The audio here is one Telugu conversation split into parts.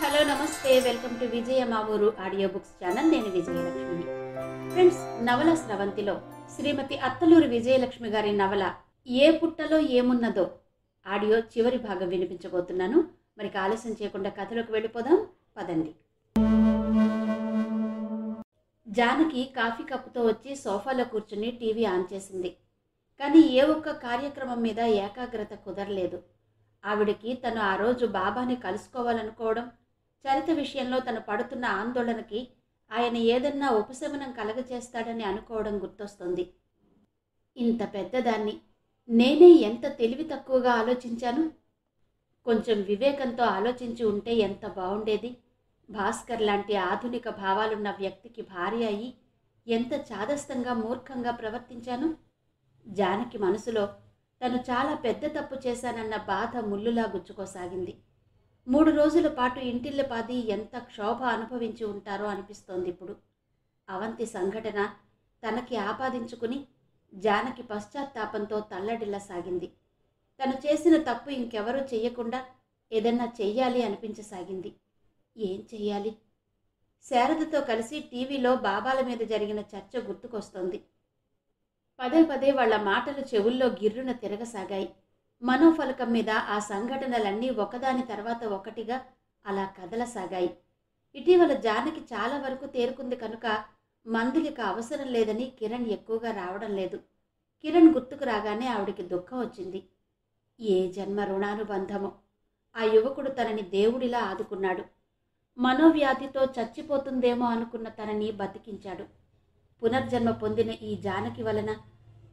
హలో నమస్తే వెల్కమ్ టు విజయ మా ఊరు ఆడియో బుక్స్ ఛానల్. నేను విజయలక్ష్మిని. ఫ్రెండ్స్, నవల స్రవంతిలో శ్రీమతి అత్తలూరి విజయలక్ష్మి గారి నవల ఏ పుట్టలో ఏమున్నదో ఆడియో చివరి భాగం వినిపించబోతున్నాను. మరి ఆలస్యం చేయకుండా కథలోకి వెళ్ళిపోదాం పదండి. జానకి కాఫీ కప్పుతో వచ్చి సోఫాలో కూర్చుని టీవీ ఆన్ చేసింది. కానీ ఏ ఒక్క కార్యక్రమం మీద ఏకాగ్రత కుదరలేదు. ఆవిడకి తను ఆ రోజు బాబాని కలుసుకోవాలనుకోవడం, చరిత విషయంలో తను పడుతున్న ఆందోళనకి ఆయన ఏదన్నా ఉపశమనం కలగజేస్తాడని అనుకోవడం గుర్తొస్తుంది. ఇంత పెద్దదాన్ని నేనే ఎంత తెలివి తక్కువగా ఆలోచించాను. కొంచెం వివేకంతో ఆలోచించి ఉంటే ఎంత బాగుండేది. భాస్కర్ లాంటి ఆధునిక భావాలున్న వ్యక్తికి భార్య అయి ఎంత చాదస్తంగా మూర్ఖంగా ప్రవర్తించాను. జానకి మనసులో తను చాలా పెద్ద తప్పు చేశానన్న బాధ ముల్లులా గుచ్చుకోసాగింది. 3 రోజుల పాటు ఇంటిల్లపాది ఎంత క్షోభ అనుభవించి ఉంటారో అనిపిస్తోంది ఇప్పుడు. అవంతి సంఘటన తనకి ఆపాదించుకుని జానకి పశ్చాత్తాపంతో తల్లడిల్లసాగింది. తను చేసిన తప్పు ఇంకెవరూ చెయ్యకుండా ఏదన్నా చెయ్యాలి అనిపించసాగింది. ఏం చెయ్యాలి? శారదతో కలిసి టీవీలో బాబాల మీద జరిగిన చర్చ గుర్తుకొస్తోంది. పదే పదే వాళ్ల మాటలు చెవుల్లో గిర్రున తిరగసాగాయి. మనోఫలకం మీద ఆ సంఘటనలన్నీ ఒకదాని తర్వాత ఒకటిగా అలా కదలసాగాయి. ఇటీవల జానకి చాలా వరకు తేరుకుంది కనుక మందులిక అవసరం లేదని కిరణ్ ఎక్కువగా రావడం లేదు. కిరణ్ గుర్తుకు రాగానే ఆవిడికి దుఃఖం వచ్చింది. ఏ జన్మ రుణానుబంధమో! ఆ యువకుడు తనని దేవుడిలా ఆదుకున్నాడు. మనోవ్యాధితో చచ్చిపోతుందేమో అనుకున్న తనని బతికించాడు. పునర్జన్మ పొందిన ఈ జానకి వలన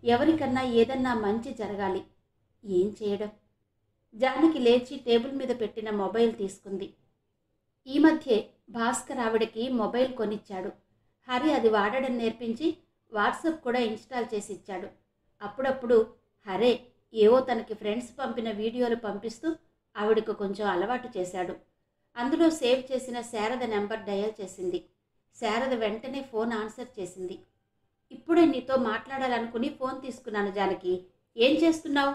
ఎవరికన్నా ఏదన్నా మంచి జరగాలి. ఏం చేయడం? జానకి లేచి టేబుల్ మీద పెట్టిన మొబైల్ తీసుకుంది. ఈ మధ్యే భాస్కర్ ఆవిడకి మొబైల్ కొనిచ్చాడు. హరి అది వాడడం నేర్పించి వాట్సాప్ కూడా ఇన్స్టాల్ చేసి ఇచ్చాడు. అప్పుడప్పుడు హరే ఏవో తనకి ఫ్రెండ్స్ పంపిన వీడియోలు పంపిస్తూ ఆవిడకు కొంచెం అలవాటు చేశాడు. అందులో సేవ్ చేసిన శారద నెంబర్ డయల్ చేసింది. శారద వెంటనే ఫోన్ ఆన్సర్ చేసింది. ఇప్పుడే నీతో మాట్లాడాలనుకుని ఫోన్ తీసుకున్నాను జానకి. ఏం చేస్తున్నావు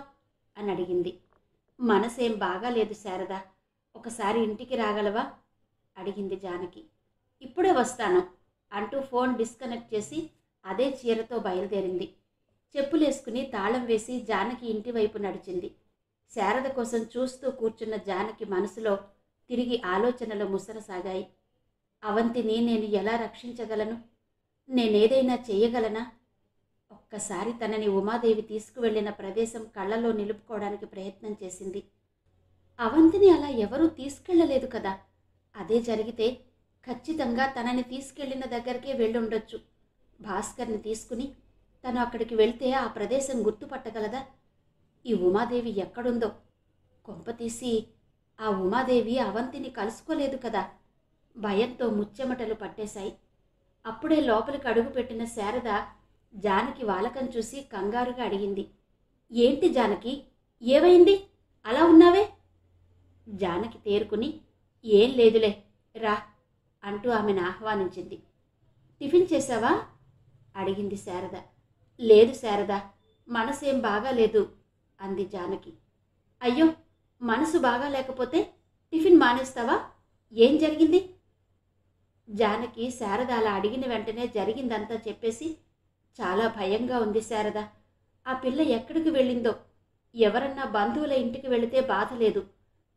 అని అడిగింది. మనసేం బాగాలేదు శారద, ఒకసారి ఇంటికి రాగలవా అడిగింది జానకి. ఇప్పుడే వస్తాను అంటూ ఫోన్ డిస్కనెక్ట్ చేసి అదే చీరతో బయలుదేరింది. చెప్పులేసుకుని తాళం వేసి జానకి ఇంటి వైపు నడిచింది. శారద కోసం చూస్తూ కూర్చున్న జానకి మనసులో తిరిగి ఆలోచనలు ముసరసాగాయి. అవంతిని నేను ఎలా రక్షించగలను? నేనేదైనా చెయ్యగలనా? ఒక్కసారి తనని ఉమాదేవి తీసుకువెళ్లిన ప్రదేశం కళ్ళలో నిలుపుకోవడానికి ప్రయత్నం చేసింది. అవంతిని అలా ఎవరూ తీసుకెళ్లలేదు కదా. అదే జరిగితే ఖచ్చితంగా తనని తీసుకెళ్లిన దగ్గరికే వెళ్ళుండొచ్చు. భాస్కర్ని తీసుకుని తను అక్కడికి వెళ్తే ఆ ప్రదేశం గుర్తుపట్టగలదా? ఈ ఉమాదేవి ఎక్కడుందో? కొంపతీసి ఆ ఉమాదేవి అవంతిని కలుసుకోలేదు కదా. భయంతో ముచ్చెమటలు పట్టేశాయి. అప్పుడే లోపలికి అడుగుపెట్టిన శారద జానకి వాలకం చూసి కంగారుగా అడిగింది. ఏంటి జానకి, ఏమైంది? అలా ఉన్నావే? జానకి తేరుకుని ఏం లేదులే రా అంటూ ఆమెను ఆహ్వానించింది. టిఫిన్ చేశావా అడిగింది శారద. లేదు శారద, మనసేం బాగాలేదు అంది జానకి. అయ్యో, మనసు బాగా లేకపోతే టిఫిన్ మానేస్తావా? ఏం జరిగింది? జానకి శారద అలా అడిగిన వెంటనే జరిగిందంతా చెప్పేసి, చాలా భయంగా ఉంది శారద. ఆ పిల్ల ఎక్కడికి వెళ్ళిందో. ఎవరన్నా బంధువుల ఇంటికి వెళితే బాధ లేదు,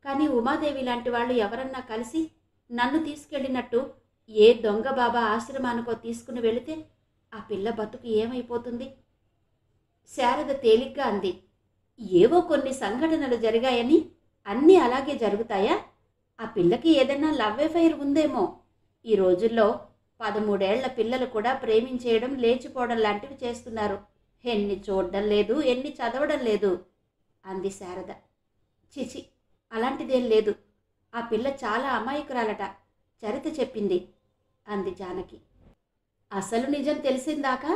కానీ ఉమాదేవి లాంటి వాళ్ళు ఎవరన్నా కలిసి నన్ను తీసుకెళ్ళినట్టు ఏ దొంగ బాబా ఆశ్రమానికో తీసుకుని వెళితే ఆ పిల్ల బతుకు ఏమైపోతుంది? శారద తేలిగ్గా అంది. ఏవో కొన్ని సంఘటనలు జరిగాయని అన్నీ అలాగే జరుగుతాయా? ఆ పిల్లకి ఏదైనా లవ్ ఎఫైర్ ఉందేమో. ఈ రోజుల్లో 13 ఏళ్ల పిల్లలు కూడా ప్రేమించేయడం, లేచిపోవడం లాంటివి చేస్తున్నారు. ఎన్ని చూడడం లేదు, ఎన్ని చదవడం లేదు అంది శారద. చిచి, అలాంటిదేం లేదు. ఆ పిల్ల చాలా అమాయకురాలట, చరిత చెప్పింది అంది జానకి. అసలు నిజం తెలిసిందాకా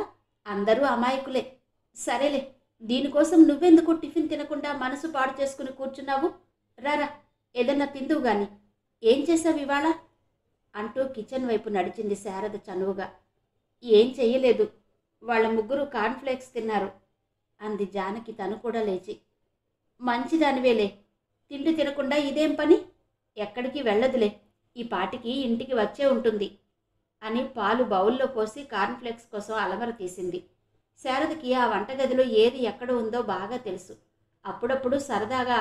అందరూ అమాయకులే. సరేలే, దీనికోసం నువ్వెందుకు టిఫిన్ తినకుండా మనసు పాడు చేసుకుని కూర్చున్నావు? రారా, ఏదన్నా తిందువు గాని. ఏం చేసావు ఇవాళ అంటూ కిచెన్ వైపు నడిచింది శారద చనువుగా. ఏం చెయ్యలేదు, వాళ్ళ ముగ్గురు కార్న్ఫ్లేక్స్ తిన్నారు అంది జానకి తను కూడా లేచి. మంచిదానివేలే, తిండి తినకుండా ఇదేం పని? ఎక్కడికి వెళ్ళదులే, ఈ పాటికి ఇంటికి వచ్చే ఉంటుంది అని పాలు బౌల్లో పోసి కార్న్ఫ్లేక్స్ కోసం అలమర తీసింది. శారదకి ఆ వంటగదిలో ఏది ఎక్కడ ఉందో బాగా తెలుసు. అప్పుడప్పుడు సరదాగా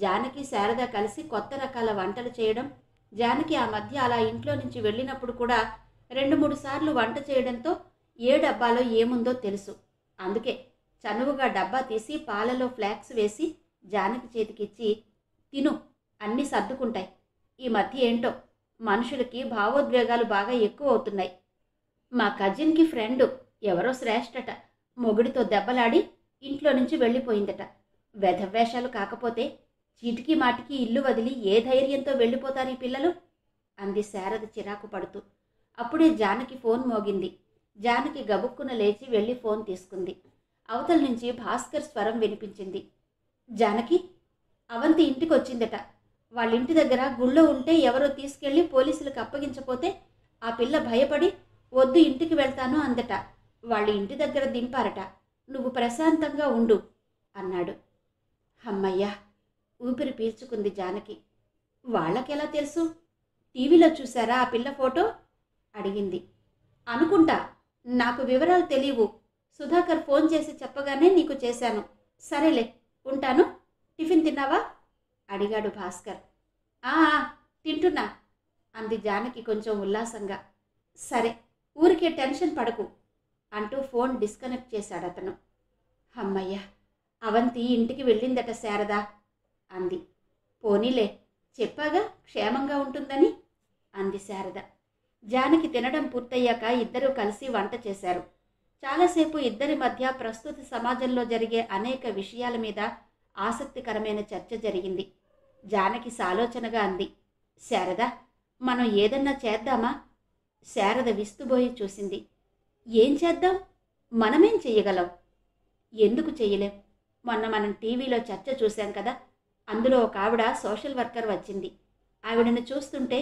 జానకి శారద కలిసి కొత్త రకాల వంటలు చేయడం, జానకి ఆ మధ్య అలా ఇంట్లో నుంచి వెళ్ళినప్పుడు కూడా 2-3 సార్లు వంట చేయడంతో ఏ డబ్బాలో ఏముందో తెలుసు. అందుకే చనువుగా డబ్బా తీసి పాలలో ఫ్లాక్స్ వేసి జానకి చేతికిచ్చి, తిను, అన్నీ సర్దుకుంటాయి. ఈ మధ్య ఏంటో మనుషులకి భావోద్వేగాలు బాగా ఎక్కువ అవుతున్నాయి. మా కజిన్కి ఫ్రెండు ఎవరో శ్రేష్టట మొగుడితో దెబ్బలాడి ఇంట్లో నుంచి వెళ్ళిపోయిందట. వెధవేషాలు కాకపోతే చీటికి మాటికి ఇల్లు వదిలి ఏ ధైర్యంతో వెళ్ళిపోతారు ఈ పిల్లలు అంది శారద చిరాకు పడుతూ. అప్పుడే జానకి ఫోన్ మోగింది. జానకి గబుక్కున లేచి వెళ్ళి ఫోన్ తీసుకుంది. అవతల నుంచి భాస్కర్ స్వరం వినిపించింది. జానకి, అవంతి ఇంటికి వచ్చిందట. వాళ్ళ ఇంటి దగ్గర గుళ్ళో ఉంటే ఎవరో తీసుకెళ్లి పోలీసులకు అప్పగించపోతే ఆ పిల్ల భయపడి వద్దు ఇంటికి వెళ్తాను అందట. వాళ్ళ ఇంటి దగ్గర దింపారట. నువ్వు ప్రశాంతంగా ఉండు అన్నాడు. అమ్మయ్యా, ఊపిరి పీల్చుకుంది జానకి. వాళ్ళకెలా తెలుసు? టీవీలో చూసారా ఆ పిల్ల ఫోటో అడిగింది. అనుకుంటా, నాకు వివరాలు తెలియవు. సుధాకర్ ఫోన్ చేసి చెప్పగానే నీకు చేశాను. సరేలే, ఉంటాను. టిఫిన్ తిన్నావా అడిగాడు భాస్కర్. తింటున్నా అంది జానకి కొంచెం ఉల్లాసంగా. సరే, ఊరికే టెన్షన్ పడకు అంటూ ఫోన్ డిస్కనెక్ట్ చేశాడు అతను. అమ్మయ్య, అవంతి ఇంటికి వెళ్ళిందట శారదా అంది. పోనీలే, చెప్పాగా క్షేమంగా ఉంటుందని అంది శారద. జానకి తినడం పూర్తయ్యాక ఇద్దరూ కలిసి వంట చేశారు. చాలాసేపు ఇద్దరి మధ్య ప్రస్తుత సమాజంలో జరిగే అనేక విషయాల మీద ఆసక్తికరమైన చర్చ జరిగింది. జానకి సాలోచనగా అంది. శారద, మనం ఏదన్నా చేద్దామా? శారద విస్తుబోయి చూసింది. ఏం చేద్దాం? మనమేం చెయ్యగలం? ఎందుకు చెయ్యలేం? మొన్న మనం టీవీలో చర్చ చూశాం కదా, అందులో ఒక ఆవిడ సోషల్ వర్కర్ వచ్చింది. ఆవిడను చూస్తుంటే,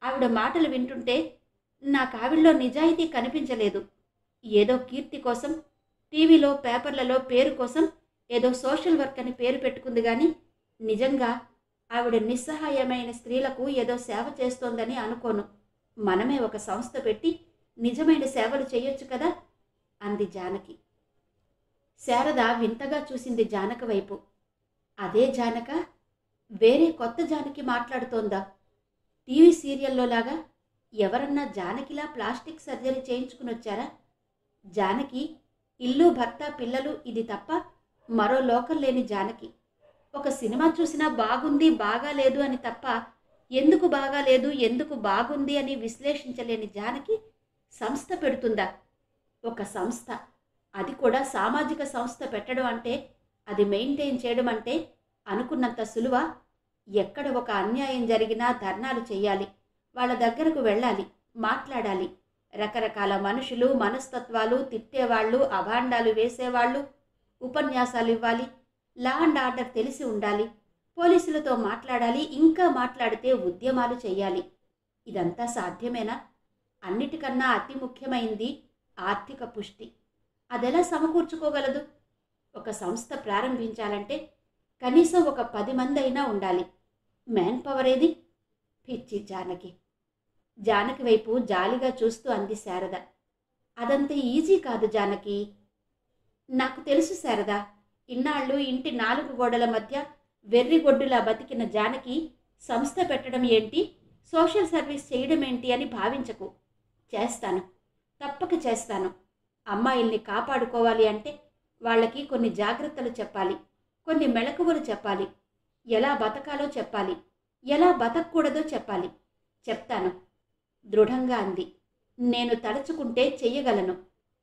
ఆవిడ మాటలు వింటుంటే నాకు ఆవిడలో నిజాయితీ కనిపించలేదు. ఏదో కీర్తి కోసం, టీవీలో పేపర్లలో పేరు కోసం ఏదో సోషల్ వర్క్ అని పేరు పెట్టుకుంది కానీ నిజంగా ఆవిడ నిస్సహాయమైన స్త్రీలకు ఏదో సేవ చేస్తోందని అనుకోను. మనమే ఒక సంస్థ పెట్టి నిజమైన సేవలు చేయొచ్చు కదా అంది జానకి. శారద వింతగా చూసింది జానక వైపు. అదే జానక? వేరే కొత్త జానకి మాట్లాడుతోందా? టీవీ సీరియల్లో లాగా ఎవరన్నా జానకిలా ప్లాస్టిక్ సర్జరీ చేయించుకుని వచ్చారా? జానకి ఇల్లు, భర్త, పిల్లలు, ఇది తప్ప మరో లోకం లేని జానకి. ఒక సినిమా చూసినా బాగుంది, బాగాలేదు అని తప్ప ఎందుకు బాగాలేదు, ఎందుకు బాగుంది అని విశ్లేషించలేని జానకి సంస్థ పెడుతుందా? ఒక సంస్థ, అది కూడా సామాజిక సంస్థ పెట్టడం అంటే, అది మెయింటైన్ చేయడం అంటే అనుకున్నంత సులువా? ఎక్కడ ఒక అన్యాయం జరిగినా ధర్నాలు చెయ్యాలి, వాళ్ళ దగ్గరకు వెళ్ళాలి, మాట్లాడాలి. రకరకాల మనుషులు, మనస్తత్వాలు, తిట్టేవాళ్ళు, అభాండాలు వేసేవాళ్ళు, ఉపన్యాసాలు ఇవ్వాలి, లా అండ్ ఆర్డర్ తెలిసి ఉండాలి, పోలీసులతో మాట్లాడాలి, ఇంకా మాట్లాడితే ఉద్యమాలు చెయ్యాలి. ఇదంతా సాధ్యమేనా? అన్నిటికన్నా అతి ముఖ్యమైంది ఆర్థిక పుష్టి. అదెలా సమకూర్చుకోగలదు? ఒక సంస్థ ప్రారంభించాలంటే కనీసం ఒక 10 మంది అయినా ఉండాలి. మ్యాన్ పవర్ ఏది? పిచ్చి జానకి. జానకి వైపు జాలిగా చూస్తూ అంది శారద. అదంత ఈజీ కాదు జానకి. నాకు తెలుసు శారద. ఇన్నాళ్ళు ఇంటి 4 గోడల మధ్య వెర్రిగొడ్డులా బతికిన జానకి సంస్థ పెట్టడం ఏంటి, సోషల్ సర్వీస్ చేయడం ఏంటి అని భావించకు. చేస్తాను, తప్పక చేస్తాను. అమ్మాయిల్ని కాపాడుకోవాలి అంటే వాళ్ళకి కొన్ని జాగ్రత్తలు చెప్పాలి, కొన్ని మెళకువలు చెప్పాలి, ఎలా బతకాలో చెప్పాలి, ఎలా బతకూడదో చెప్పాలి. చెప్తాను దృఢంగా అంది. నేను తలుచుకుంటే చెయ్యగలను.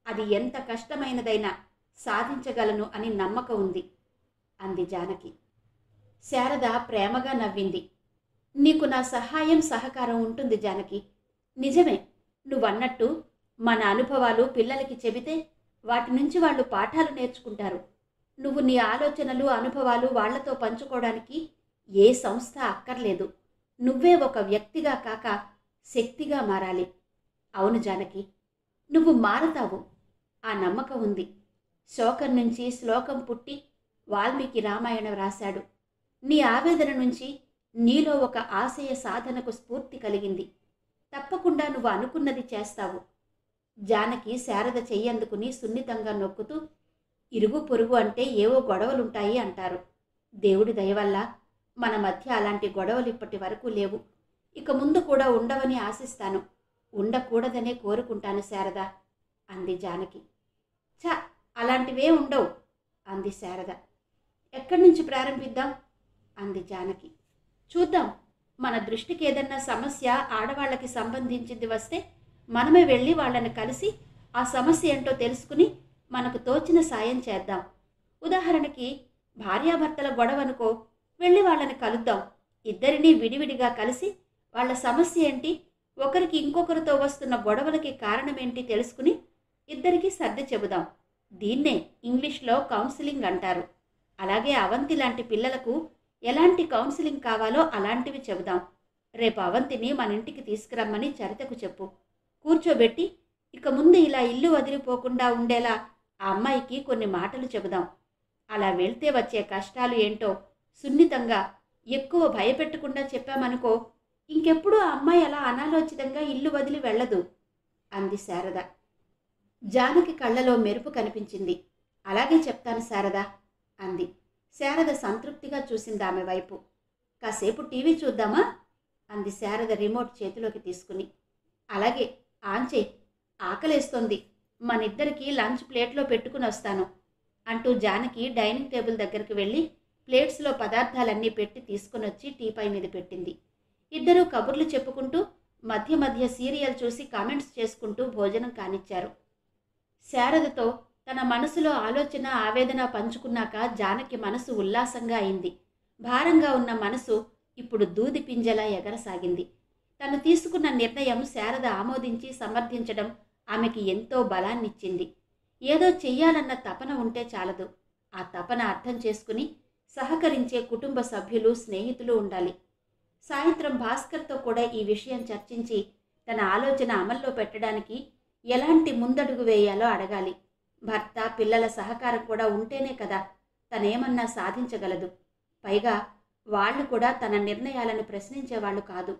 అది ఎంత కష్టమైనదైనా సాధించగలను అని నమ్మకం ఉంది అంది జానకి. శారద ప్రేమగా నవ్వింది. నీకు నా సహాయం, సహకారం ఉంటుంది జానకి. నిజమే, నువ్వన్నట్టు మన అనుభవాలు పిల్లలకి చెబితే వాటి నుంచి వాళ్ళు పాఠాలు నేర్చుకుంటారు. నువ్వు నీ ఆలోచనలు, అనుభవాలు వాళ్లతో పంచుకోవడానికి ఏ సంస్థ అక్కర్లేదు. నువ్వే ఒక వ్యక్తిగా కాక శక్తిగా మారాలి. అవును జానకి, నువ్వు మారతావు. ఆ నమ్మకం ఉంది. శోకం నుంచి శ్లోకం పుట్టి వాల్మీకి రామాయణం రాశాడు. నీ ఆవేదన నుంచి నీలో ఒక ఆశయ సాధనకు స్ఫూర్తి కలిగింది. తప్పకుండా నువ్వు అనుకున్నది చేస్తావు. జానకి శారద చెయ్యందుకుని సున్నితంగా నొక్కుతూ, ఇరుగు పొరుగు అంటే ఏవో గొడవలుంటాయి అంటారు. దేవుడి దయవల్ల మన మధ్య అలాంటి గొడవలు ఇప్పటి వరకు లేవు. ఇక ముందు కూడా ఉండవని ఆశిస్తాను. ఉండకూడదనే కోరుకుంటాను శారద అంది జానకి. ఛ, అలాంటివే ఉండవు అంది శారద. ఎక్కడి నుంచి ప్రారంభిద్దాం అంది జానకి. చూద్దాం. మన దృష్టికి ఏదన్నా సమస్య ఆడవాళ్ళకి సంబంధించింది వస్తే మనమే వెళ్ళి వాళ్ళని కలిసి ఆ సమస్య ఏంటో తెలుసుకుని మనకు తోచిన సాయం చేద్దాం. ఉదాహరణకి భార్యాభర్తల గొడవనుకో, వెళ్ళి వాళ్ళని కలుద్దాం. ఇద్దరినీ విడివిడిగా కలిసి వాళ్ళ సమస్య ఏంటి, ఒకరికి ఇంకొకరితో వస్తున్న గొడవలకి కారణమేంటి తెలుసుకుని ఇద్దరికీ సర్ది చెబుదాం. దీన్నే ఇంగ్లీష్లో కౌన్సిలింగ్ అంటారు. అలాగే అవంతి లాంటి పిల్లలకు ఎలాంటి కౌన్సిలింగ్ కావాలో అలాంటివి చెబుదాం. రేపు అవంతిని మన ఇంటికి తీసుకురమ్మని చరితకు చెప్పు. కూర్చోబెట్టి ఇక ముందు ఇలా ఇల్లు వదిలిపోకుండా ఉండేలా ఆ అమ్మాయికి కొన్ని మాటలు చెబుదాం. అలా వెళ్తే వచ్చే కష్టాలు ఏంటో సున్నితంగా ఎక్కువ భయపెట్టకుండా చెప్పామనుకో, ఇంకెప్పుడు ఆ అమ్మాయి అలా అనాలోచితంగా ఇల్లు వదిలి వెళ్ళదు అంది శారద. జానకి కళ్ళలో మెరుపు కనిపించింది. అలాగే చెప్తాను శారద అంది. శారద సంతృప్తిగా చూసింది ఆమె వైపు. కాసేపు టీవీ చూద్దామా అంది శారద రిమోట్ చేతిలోకి తీసుకుని. అలాగే, ఆన్ చేయి, ఆకలేస్తోంది, మనిద్దరికీ లంచ్ ప్లేట్లో పెట్టుకుని వస్తాను అంటూ జానకి డైనింగ్ టేబుల్ దగ్గరికి వెళ్ళి ప్లేట్స్లో పదార్థాలన్నీ పెట్టి తీసుకుని వచ్చి టీపై మీద పెట్టింది. ఇద్దరూ కబుర్లు చెప్పుకుంటూ మధ్య మధ్య సీరియల్ చూసి కామెంట్స్ చేసుకుంటూ భోజనం కానిచ్చారు. శారదతో తన మనసులో ఆలోచన ఆవేదన పంచుకున్నాక జానకి మనసు ఉల్లాసంగా అయింది. భారంగా ఉన్న మనసు ఇప్పుడు దూది పింజలా ఎగరసాగింది. తను తీసుకున్న నిర్ణయం శారద ఆమోదించి సమర్థించడం ఆమెకి ఎంతో బలాన్నిచ్చింది. ఏదో చెయ్యాలన్న తపన ఉంటే చాలదు, ఆ తపన అర్థం చేసుకుని సహకరించే కుటుంబ సభ్యులు, స్నేహితులు ఉండాలి. సాయంత్రం భాస్కర్తో కూడా ఈ విషయం చర్చించి తన ఆలోచన అమల్లో పెట్టడానికి ఎలాంటి ముందడుగు వేయాలో అడగాలి. భర్త, పిల్లల సహకారం కూడా ఉంటేనే కదా తనేమన్నా సాధించగలదు. పైగా వాళ్ళు కూడా తన నిర్ణయాలను ప్రశ్నించేవాళ్ళు కాదు,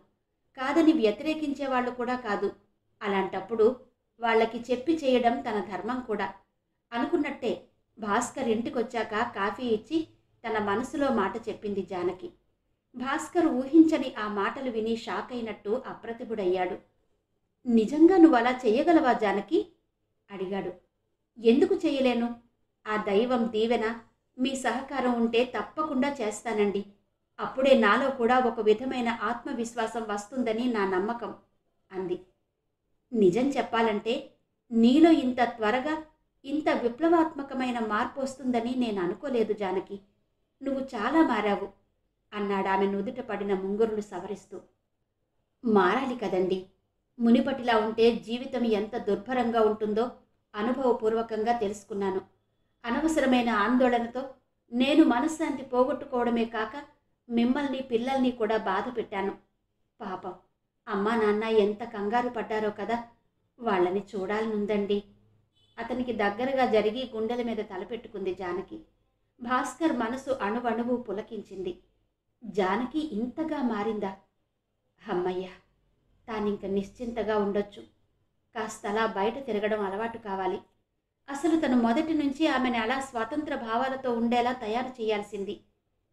కాదని వ్యతిరేకించేవాళ్ళు కూడా కాదు. అలాంటప్పుడు వాళ్ళకి చెప్పి చేయడం తన ధర్మం కూడా. అనుకున్నట్టే భాస్కర్ ఇంటికొచ్చాక కాఫీ ఇచ్చి తన మనసులో మాట చెప్పింది జానకి. భాస్కర్ ఊహించని ఆ మాటలు విని షాక్ అయినట్టు అప్రతిభుడయ్యాడు. నిజంగా నువ్వు అలా చెయ్యగలవా జానకి అడిగాడు. ఎందుకు చెయ్యలేను? ఆ దైవం దీవెన, మీ సహకారం ఉంటే తప్పకుండా చేస్తానండి. అప్పుడే నాలో కూడా ఒక విధమైన ఆత్మవిశ్వాసం వస్తుందని నా నమ్మకం అంది. నిజం చెప్పాలంటే నీలో ఇంత త్వరగా ఇంత విప్లవాత్మకమైన మార్పు వస్తుందని నేను అనుకోలేదు జానకి. నువ్వు చాలా మారావు అన్నాడు ఆమె నుదుట పడిన ముంగురులు సవరిస్తూ. మారాలి కదండి. మునిపటిలా ఉంటే జీవితం ఎంత దుర్భరంగా ఉంటుందో అనుభవపూర్వకంగా తెలుసుకున్నాను. అనవసరమైన ఆందోళనతో నేను మనశ్శాంతి పోగొట్టుకోవడమే కాక మిమ్మల్ని, పిల్లల్ని కూడా బాధ పెట్టాను. పాపం అమ్మా నాన్న ఎంత కంగారు పడ్డారో కదా. వాళ్ళని చూడాలనుందండి. అతనికి దగ్గరగా జరిగి గుండెల మీద తలపెట్టుకుంది జానకి. భాస్కర్ మనసు అణువణువు పులకించింది. జానకి ఇంతగా మారిందా? అమ్మయ్య, తానింక నిశ్చింతగా ఉండొచ్చు. కాస్తలా బయట తిరగడం అలవాటు కావాలి. అసలు తను మొదటి నుంచి ఆమెను అలా స్వాతంత్ర భావాలతో ఉండేలా తయారు చేయాల్సింది.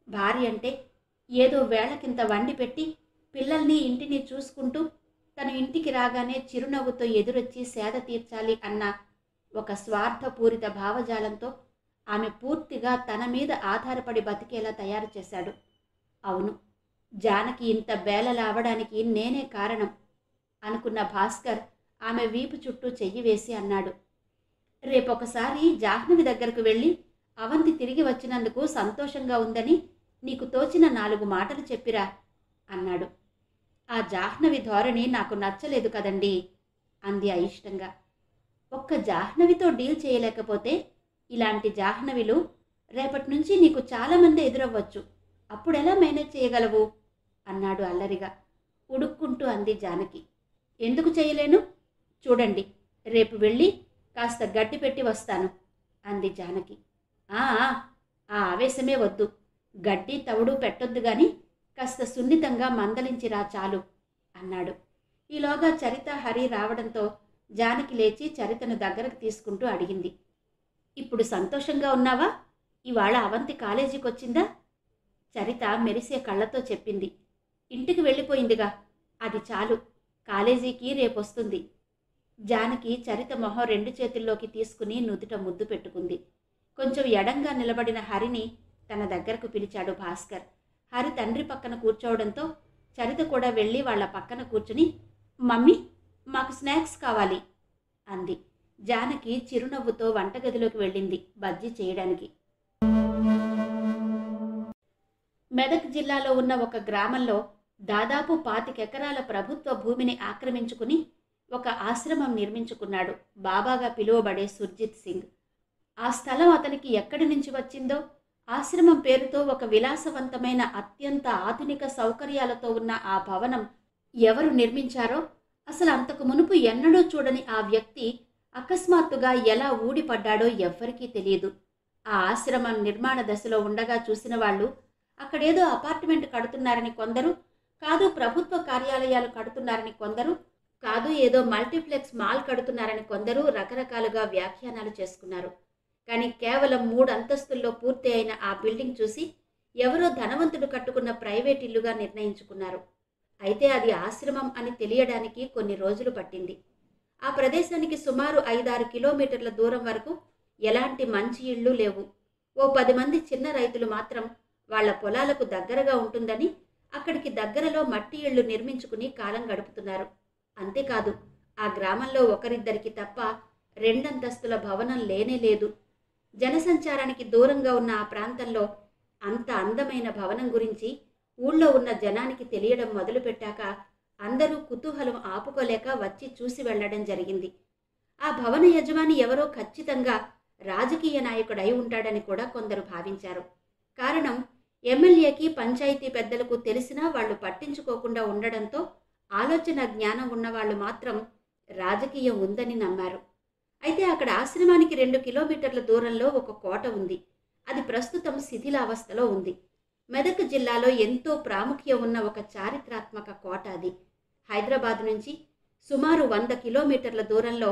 భార్య అంటే ఏదో వేళకింత వండి పెట్టి పిల్లల్ని, ఇంటిని చూసుకుంటూ తను ఇంటికి రాగానే చిరునవ్వుతో ఎదురొచ్చి సేద తీర్చాలి అన్న ఒక స్వార్థపూరిత భావజాలంతో ఆమె పూర్తిగా తన మీద ఆధారపడి బతికేలా తయారు చేశాడు. అవును, జానకి ఇంత బేలలా అవడానికి నేనే కారణం అనుకున్న భాస్కర్ ఆమె వీపు చుట్టూ చెయ్యి వేసి అన్నాడు. రేపొకసారి జాహ్నవి దగ్గరకు వెళ్ళి అవంతి తిరిగి వచ్చినందుకు సంతోషంగా ఉందని నీకు తోచిన 4 మాటలు చెప్పిరా అన్నాడు. ఆ జాహ్నవి ధోరణి నాకు నచ్చలేదు కదండి అంది అయిష్టంగా. ఒక్క జాహ్నవితో డీల్ చేయలేకపోతే ఇలాంటి జాహ్నవిలు రేపటి నుంచి నీకు చాలామంది ఎదురవ్వచ్చు. అప్పుడెలా మేనేజ్ చేయగలవు అన్నాడు అల్లరిగా. ఉడుక్కుంటూ అంది జానకి. ఎందుకు చేయలేను? చూడండి, రేపు వెళ్ళి కాస్త గడ్డి పెట్టి వస్తాను అంది జానకి. ఆ ఆవేశమే వద్దు, గడ్డి తవుడు పెట్టొద్దు గాని కాస్త సున్నితంగా మందలించిరా చాలు అన్నాడు. ఈలోగా చరిత హరి రావడంతో జానకి లేచి చరితను దగ్గరకు తీసుకుంటూ అడిగింది. ఇప్పుడు సంతోషంగా ఉన్నావా? ఇవాళ అవంతి కాలేజీకి వచ్చిందా? చరిత మెరిసే కళ్ళతో చెప్పింది. ఇంటికి వెళ్ళిపోయిందిగా, అది చాలు, కాలేజీకి రేపొస్తుంది. జానకి చరిత మొహం 2 చేతుల్లోకి తీసుకుని నుదుట ముద్దు పెట్టుకుంది. కొంచెం ఎడంగా నిలబడిన హరిని తన దగ్గరకు పిలిచాడు భాస్కర్. హరి తండ్రి పక్కన కూర్చోవడంతో చరిత కూడా వెళ్ళి వాళ్ల పక్కన కూర్చుని, మమ్మీ, మాకు స్నాక్స్ కావాలి అంది. జానకి చిరునవ్వుతో వంటగదిలోకి వెళ్ళింది బజ్జీ చేయడానికి. మెదక్ జిల్లాలో ఉన్న ఒక గ్రామంలో దాదాపు 25 ఎకరాల ప్రభుత్వ భూమిని ఆక్రమించుకుని ఒక ఆశ్రమం నిర్మించుకున్నాడు బాబాగా పిలువబడే సుర్జిత్ సింగ్. ఆ స్థలం అతనికి ఎక్కడి నుంచి వచ్చిందో, ఆశ్రమం పేరుతో ఒక విలాసవంతమైన అత్యంత ఆధునిక సౌకర్యాలతో ఉన్న ఆ భవనం ఎవరు నిర్మించారో, అసలు అంతకు మునుపు ఎన్నడూ చూడని ఆ వ్యక్తి అకస్మాత్తుగా ఎలా ఊడిపడ్డాడో ఎవ్వరికీ తెలియదు. ఆ ఆశ్రమం నిర్మాణ దశలో ఉండగా చూసిన వాళ్ళు అక్కడేదో అపార్ట్మెంట్ కడుతున్నారని కొందరు, కాదు ప్రభుత్వ కార్యాలయాలు కడుతున్నారని కొందరు, కాదు ఏదో మల్టీప్లెక్స్ మాల్ కడుతున్నారని కొందరు రకరకాలుగా వ్యాఖ్యానాలు చేసుకున్నారు. కానీ కేవలం 3 అంతస్తుల్లో పూర్తి అయిన ఆ బిల్డింగ్ చూసి ఎవరో ధనవంతుడు కట్టుకున్న ప్రైవేట్ ఇల్లుగా నిర్ణయించుకున్నారు. అయితే అది ఆశ్రమం అని తెలియడానికి కొన్ని రోజులు పట్టింది. ఆ ప్రదేశానికి సుమారు 5-6 కిలోమీటర్ల దూరం వరకు ఎలాంటి మంచి ఇళ్ళు లేవు. ఓ 10 మంది చిన్న రైతులు మాత్రం వాళ్ల పొలాలకు దగ్గరగా ఉంటుందని అక్కడికి దగ్గరలో మట్టి ఇళ్లు నిర్మించుకుని కాలం గడుపుతున్నారు. అంతేకాదు, ఆ గ్రామంలో ఒకరిద్దరికి తప్ప 2 అంతస్తుల భవనం లేనే లేదు. జనసంచారానికి దూరంగా ఉన్న ఆ ప్రాంతంలో అంత అందమైన భవనం గురించి ఊళ్ళో ఉన్న జనానికి తెలియడం మొదలుపెట్టాక అందరూ కుతూహలం ఆపుకోలేక వచ్చి చూసి వెళ్లడం జరిగింది. ఆ భవన యజమాని ఎవరో ఖచ్చితంగా రాజకీయ నాయకుడై ఉంటాడని కూడా కొందరు భావించారు. కారణం, ఎమ్మెల్యేకి పంచాయతీ పెద్దలకు తెలిసినా వాళ్లు పట్టించుకోకుండా ఉండడంతో ఆలోచన జ్ఞానం ఉన్నవాళ్లు మాత్రం రాజకీయం ఉందని నమ్మారు. అయితే అక్కడ ఆశ్రమానికి 2 కిలోమీటర్ల దూరంలో ఒక కోట ఉంది. అది ప్రస్తుతం శిథిలావస్థలో ఉంది. మెదక్ జిల్లాలో ఎంతో ప్రాముఖ్యం ఉన్న ఒక చారిత్రాత్మక కోట అది. హైదరాబాద్ నుంచి సుమారు 100 కిలోమీటర్ల దూరంలో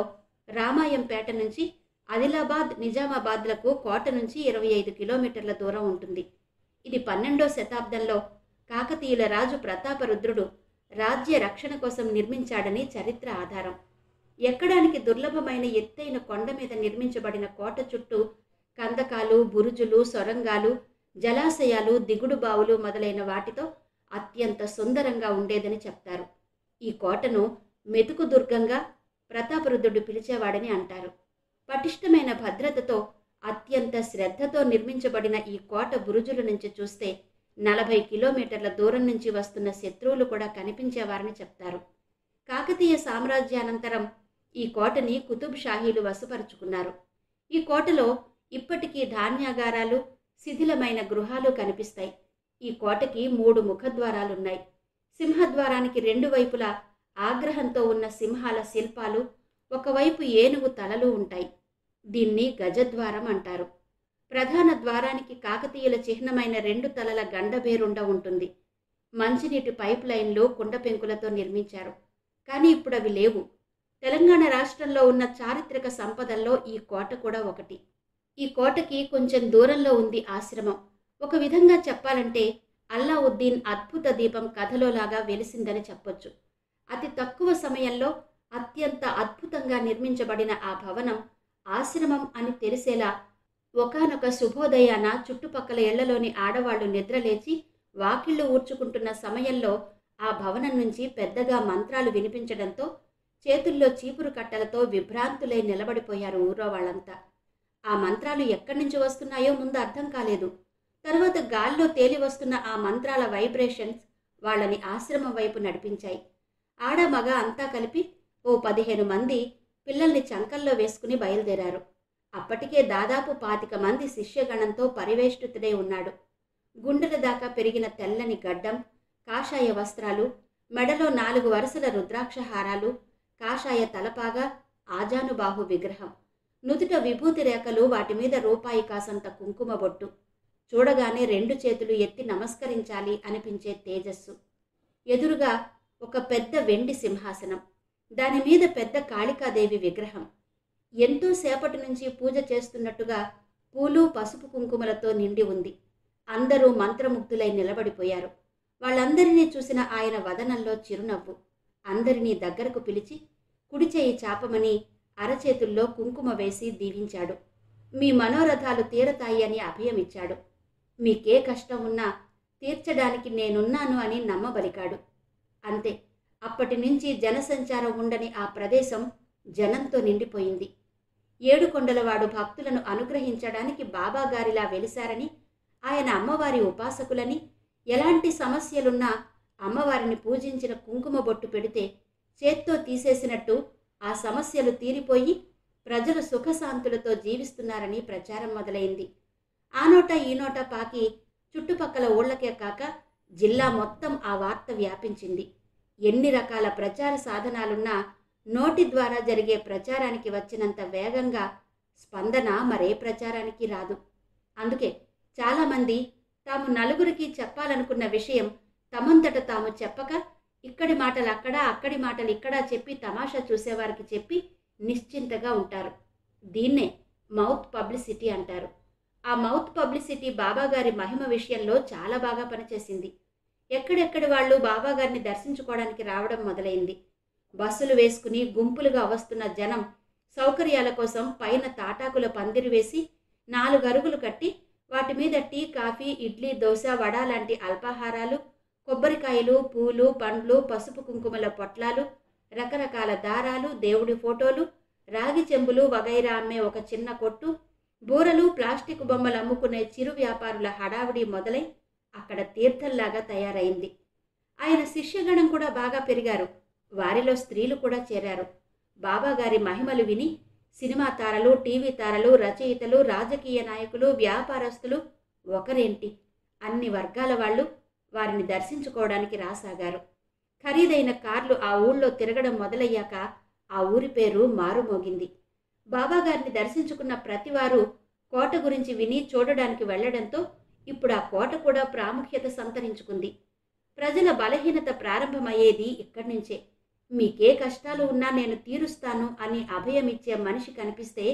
రామాయంపేట నుంచి ఆదిలాబాద్, నిజామాబాద్లకు కోట నుంచి 25 కిలోమీటర్ల దూరం ఉంటుంది. ఇది 12వ శతాబ్దంలో కాకతీయుల రాజు ప్రతాపరుద్రుడు రాజ్య రక్షణ కోసం నిర్మించాడని చరిత్ర ఆధారం. ఎక్కడానికి దుర్లభమైన ఎత్తైన కొండ మీద నిర్మించబడిన కోట చుట్టూ కందకాలు, బురుజులు, సొరంగాలు, జలాశయాలు, దిగుడు బావులు మొదలైన వాటితో అత్యంత సుందరంగా ఉండేదని చెప్తారు. ఈ కోటను మెతుకు దుర్గంగా ప్రతాపరుద్రుడు పిలిచేవాడని అంటారు. పటిష్టమైన భద్రతతో అత్యంత శ్రద్ధతో నిర్మించబడిన ఈ కోట బురుజుల నుంచి చూస్తే 40 కిలోమీటర్ల దూరం నుంచి వస్తున్న శత్రువులు కూడా కనిపించేవారని చెప్తారు. కాకతీయ సామ్రాజ్యానంతరం ఈ కోటని కుతుబ్ షాహీలు వశపరుచుకున్నారు. ఈ కోటలో ఇప్పటికీ ధాన్యాగారాలు, శిథిలమైన గృహాలు కనిపిస్తాయి. ఈ కోటకి 3 ముఖద్వారాలున్నాయి. సింహద్వారానికి 2 వైపులా ఆగ్రహంతో ఉన్న సింహాల శిల్పాలు, ఒకవైపు ఏనుగు తలలు ఉంటాయి. దీన్ని గజద్వారం అంటారు. ప్రధాన ద్వారానికి కాకతీయుల చిహ్నమైన 2 తలల గండబేరుండ ఉంటుంది. మంచినీటి పైప్ లైన్లు కుండ పెంకులతో నిర్మించారు. కానీ ఇప్పుడు అవి లేవు. తెలంగాణ రాష్ట్రంలో ఉన్న చారిత్రక సంపదల్లో ఈ కోట కూడా ఒకటి. ఈ కోటకి కొంచెం దూరంలో ఉంది ఆశ్రమం. ఒక విధంగా చెప్పాలంటే అల్లావుద్దీన్ అద్భుత దీపం కథలోలాగా వెలిసిందని చెప్పొచ్చు. అతి తక్కువ సమయంలో అత్యంత అద్భుతంగా నిర్మించబడిన ఆ భవనం ఆశ్రమం అని తెలిసేలా ఒకానొక శుభోదయాన చుట్టుపక్కల ఇళ్లలోని ఆడవాళ్లు నిద్రలేచి వాకిళ్లు ఊడ్చుకుంటున్న సమయంలో ఆ భవనం నుంచి పెద్దగా మంత్రాలు వినిపించడంతో చేతుల్లో చీపురు కట్టలతో విభ్రాంతులై నిలబడిపోయారు ఊరో వాళ్ళంతా. ఆ మంత్రాలు ఎక్కడి నుంచి వస్తున్నాయో ముందు అర్థం కాలేదు. తరువాత గాల్లో తేలి వస్తున్న ఆ మంత్రాల వైబ్రేషన్స్ వాళ్ళని ఆశ్రమం వైపు నడిపించాయి. ఆడ మగ అంతా కలిపి ఓ 15 మంది పిల్లల్ని చంకల్లో వేసుకుని బయలుదేరారు. అప్పటికే దాదాపు 25 మంది శిష్యగణంతో పరివేష్టితుడై ఉన్నాడు. గుండెల దాకా పెరిగిన తెల్లని గడ్డం, కాషాయ వస్త్రాలు, మెడలో 4 వరుసల రుద్రాక్షహారాలు, కాషాయ తలపాగా, ఆజానుబాహు విగ్రహం, నుదుట విభూతి రేఖలు, వాటి మీద రూపాయి కాసంత కుంకుమ బొట్టు, చూడగానే రెండు చేతులు ఎత్తి నమస్కరించాలి అనిపించే తేజస్సు. ఎదురుగా ఒక పెద్ద వెండి సింహాసనం, దాని మీద పెద్ద కాళికాదేవి విగ్రహం. ఎంతో సేపటి నుంచి పూజ చేస్తున్నట్టుగా పూలు పసుపు కుంకుమలతో నిండి ఉంది. అందరూ మంత్రముగ్ధులై నిలబడిపోయారు. వాళ్ళందరినీ చూసిన ఆయన వదనంలో చిరునవ్వు. అందరినీ దగ్గరకు పిలిచి కుడి చేయి చాపమని అరచేతుల్లో కుంకుమ వేసి దీవించాడు. మీ మనోరథాలు తీరతాయి అని అభయమిచ్చాడు. మీకే కష్టం ఉన్నా తీర్చడానికి నేనున్నాను అని నమ్మబలికాడు. అంతే, అప్పటి నుంచి జనసంచారం ఉండని ఆ ప్రదేశం జనంతో నిండిపోయింది. ఏడుకొండలవాడు భక్తులను అనుగ్రహించడానికి బాబాగారిలా వెలిశారని, ఆయన అమ్మవారి ఉపాసకులని, ఎలాంటి సమస్యలున్నా అమ్మవారిని పూజించిన కుంకుమ బొట్టు పెడితే చేత్తో తీసేసినట్టు ఆ సమస్యలు తీరిపోయి ప్రజలు సుఖశాంతులతో జీవిస్తున్నారని ప్రచారం మొదలైంది. ఆ నోట ఈ నోట పాకి చుట్టుపక్కల ఊళ్ళకే కాక జిల్లా మొత్తం ఆ వార్త వ్యాపించింది. ఎన్ని రకాల ప్రచార సాధనాలున్నా నోటి ద్వారా జరిగే ప్రచారానికి వచ్చినంత వేగంగా స్పందన మరే ప్రచారానికి రాదు. అందుకే చాలామంది తాము నలుగురికి చెప్పాలనుకున్న విషయం తమంతట తాము చెప్పక ఇక్కడి మాటలు అక్కడ, అక్కడి మాటలు ఇక్కడ చెప్పి తమాషా చూసేవారికి చెప్పి నిశ్చింతగా ఉంటారు. దీన్నే మౌత్ పబ్లిసిటీ అంటారు. ఆ మౌత్ పబ్లిసిటీ బాబాగారి మహిమ విషయంలో చాలా బాగా పనిచేసింది. ఎక్కడెక్కడి వాళ్ళు బాబాగారిని దర్శించుకోవడానికి రావడం మొదలైంది. బస్సులు వేసుకుని గుంపులుగా వస్తున్న జనం సౌకర్యాల కోసం పైన తాటాకుల పందిరి వేసి 4 అరుగులు కట్టి వాటి మీద టీ, కాఫీ, ఇడ్లీ, దోశ, వడ లాంటి అల్పాహారాలు, కొబ్బరికాయలు, పూలు, పండ్లు, పసుపు కుంకుమల పొట్లాలు, రకరకాల దారాలు, దేవుడి ఫోటోలు, రాగి చెంబులు వగైరా అమ్మే ఒక చిన్న కొట్టు, బూరలు, ప్లాస్టిక్ బొమ్మలు అమ్ముకునే చిరు వ్యాపారుల హడావుడి మొదలై అక్కడ తీర్థంలాగా తయారైంది. ఆయన శిష్యగణం కూడా బాగా పెరిగారు. వారిలో స్త్రీలు కూడా చేరారు. బాబాగారి మహిమలు విని సినిమా తారలు, టీవీ తారలు, రచయితలు, రాజకీయ నాయకులు, వ్యాపారస్తులు, ఒకరేంటి అన్ని వర్గాల వాళ్ళు వారిని దర్శించుకోవడానికి రాసాగారు. ఖరీదైన కార్లు ఆ ఊళ్ళో తిరగడం మొదలయ్యాక ఆ ఊరి పేరు మారుమోగింది. బాబాగారిని దర్శించుకున్న ప్రతివారు కోట గురించి విని చూడడానికి వెళ్లడంతో ఇప్పుడు ఆ కోట కూడా ప్రాముఖ్యత సంతరించుకుంది. ప్రజల బలహీనత ప్రారంభమయ్యేది ఇక్కడి నుంచే. మీకే కష్టాలు ఉన్నా నేను తీరుస్తాను అని అభయమిచ్చే మనిషి కనిపిస్తే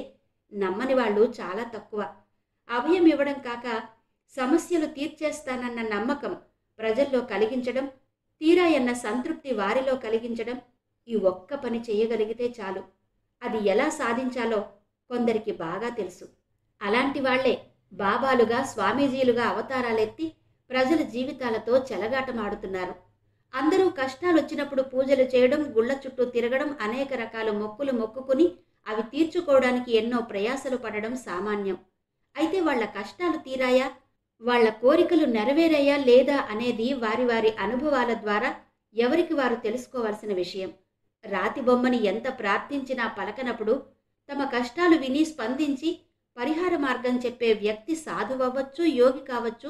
నమ్మని వాళ్ళు చాలా తక్కువ. అభయం ఇవ్వడం కాక సమస్యలు తీర్చేస్తానన్న నమ్మకం ప్రజల్లో కలిగించడం, తీరాయన్న సంతృప్తి వారిలో కలిగించడం, ఈ ఒక్క పని చేయగలిగితే చాలు. అది ఎలా సాధించాలో కొందరికి బాగా తెలుసు. అలాంటి వాళ్లే బాబాలుగా, స్వామీజీలుగా అవతారాలెత్తి ప్రజల జీవితాలతో చెలగాటమాడుతున్నారు. అందరూ కష్టాలు వచ్చినప్పుడు పూజలు చేయడం, గుళ్ళ చుట్టూ తిరగడం, అనేక రకాల మొక్కులు మొక్కుకుని అవి తీర్చుకోవడానికి ఎన్నో ప్రయాసలు పడడం సామాన్యం. అయితే వాళ్ల కష్టాలు తీరాయా, వాళ్ల కోరికలు నెరవేరాయా లేదా అనేది వారి వారి అనుభవాల ద్వారా ఎవరికి వారు తెలుసుకోవాల్సిన విషయం. రాతి బొమ్మని ఎంత ప్రార్థించినా పలకనప్పుడు తమ కష్టాలు విని స్పందించి పరిహార మార్గం చెప్పే వ్యక్తి సాధువవ్వచ్చు, యోగి కావచ్చు,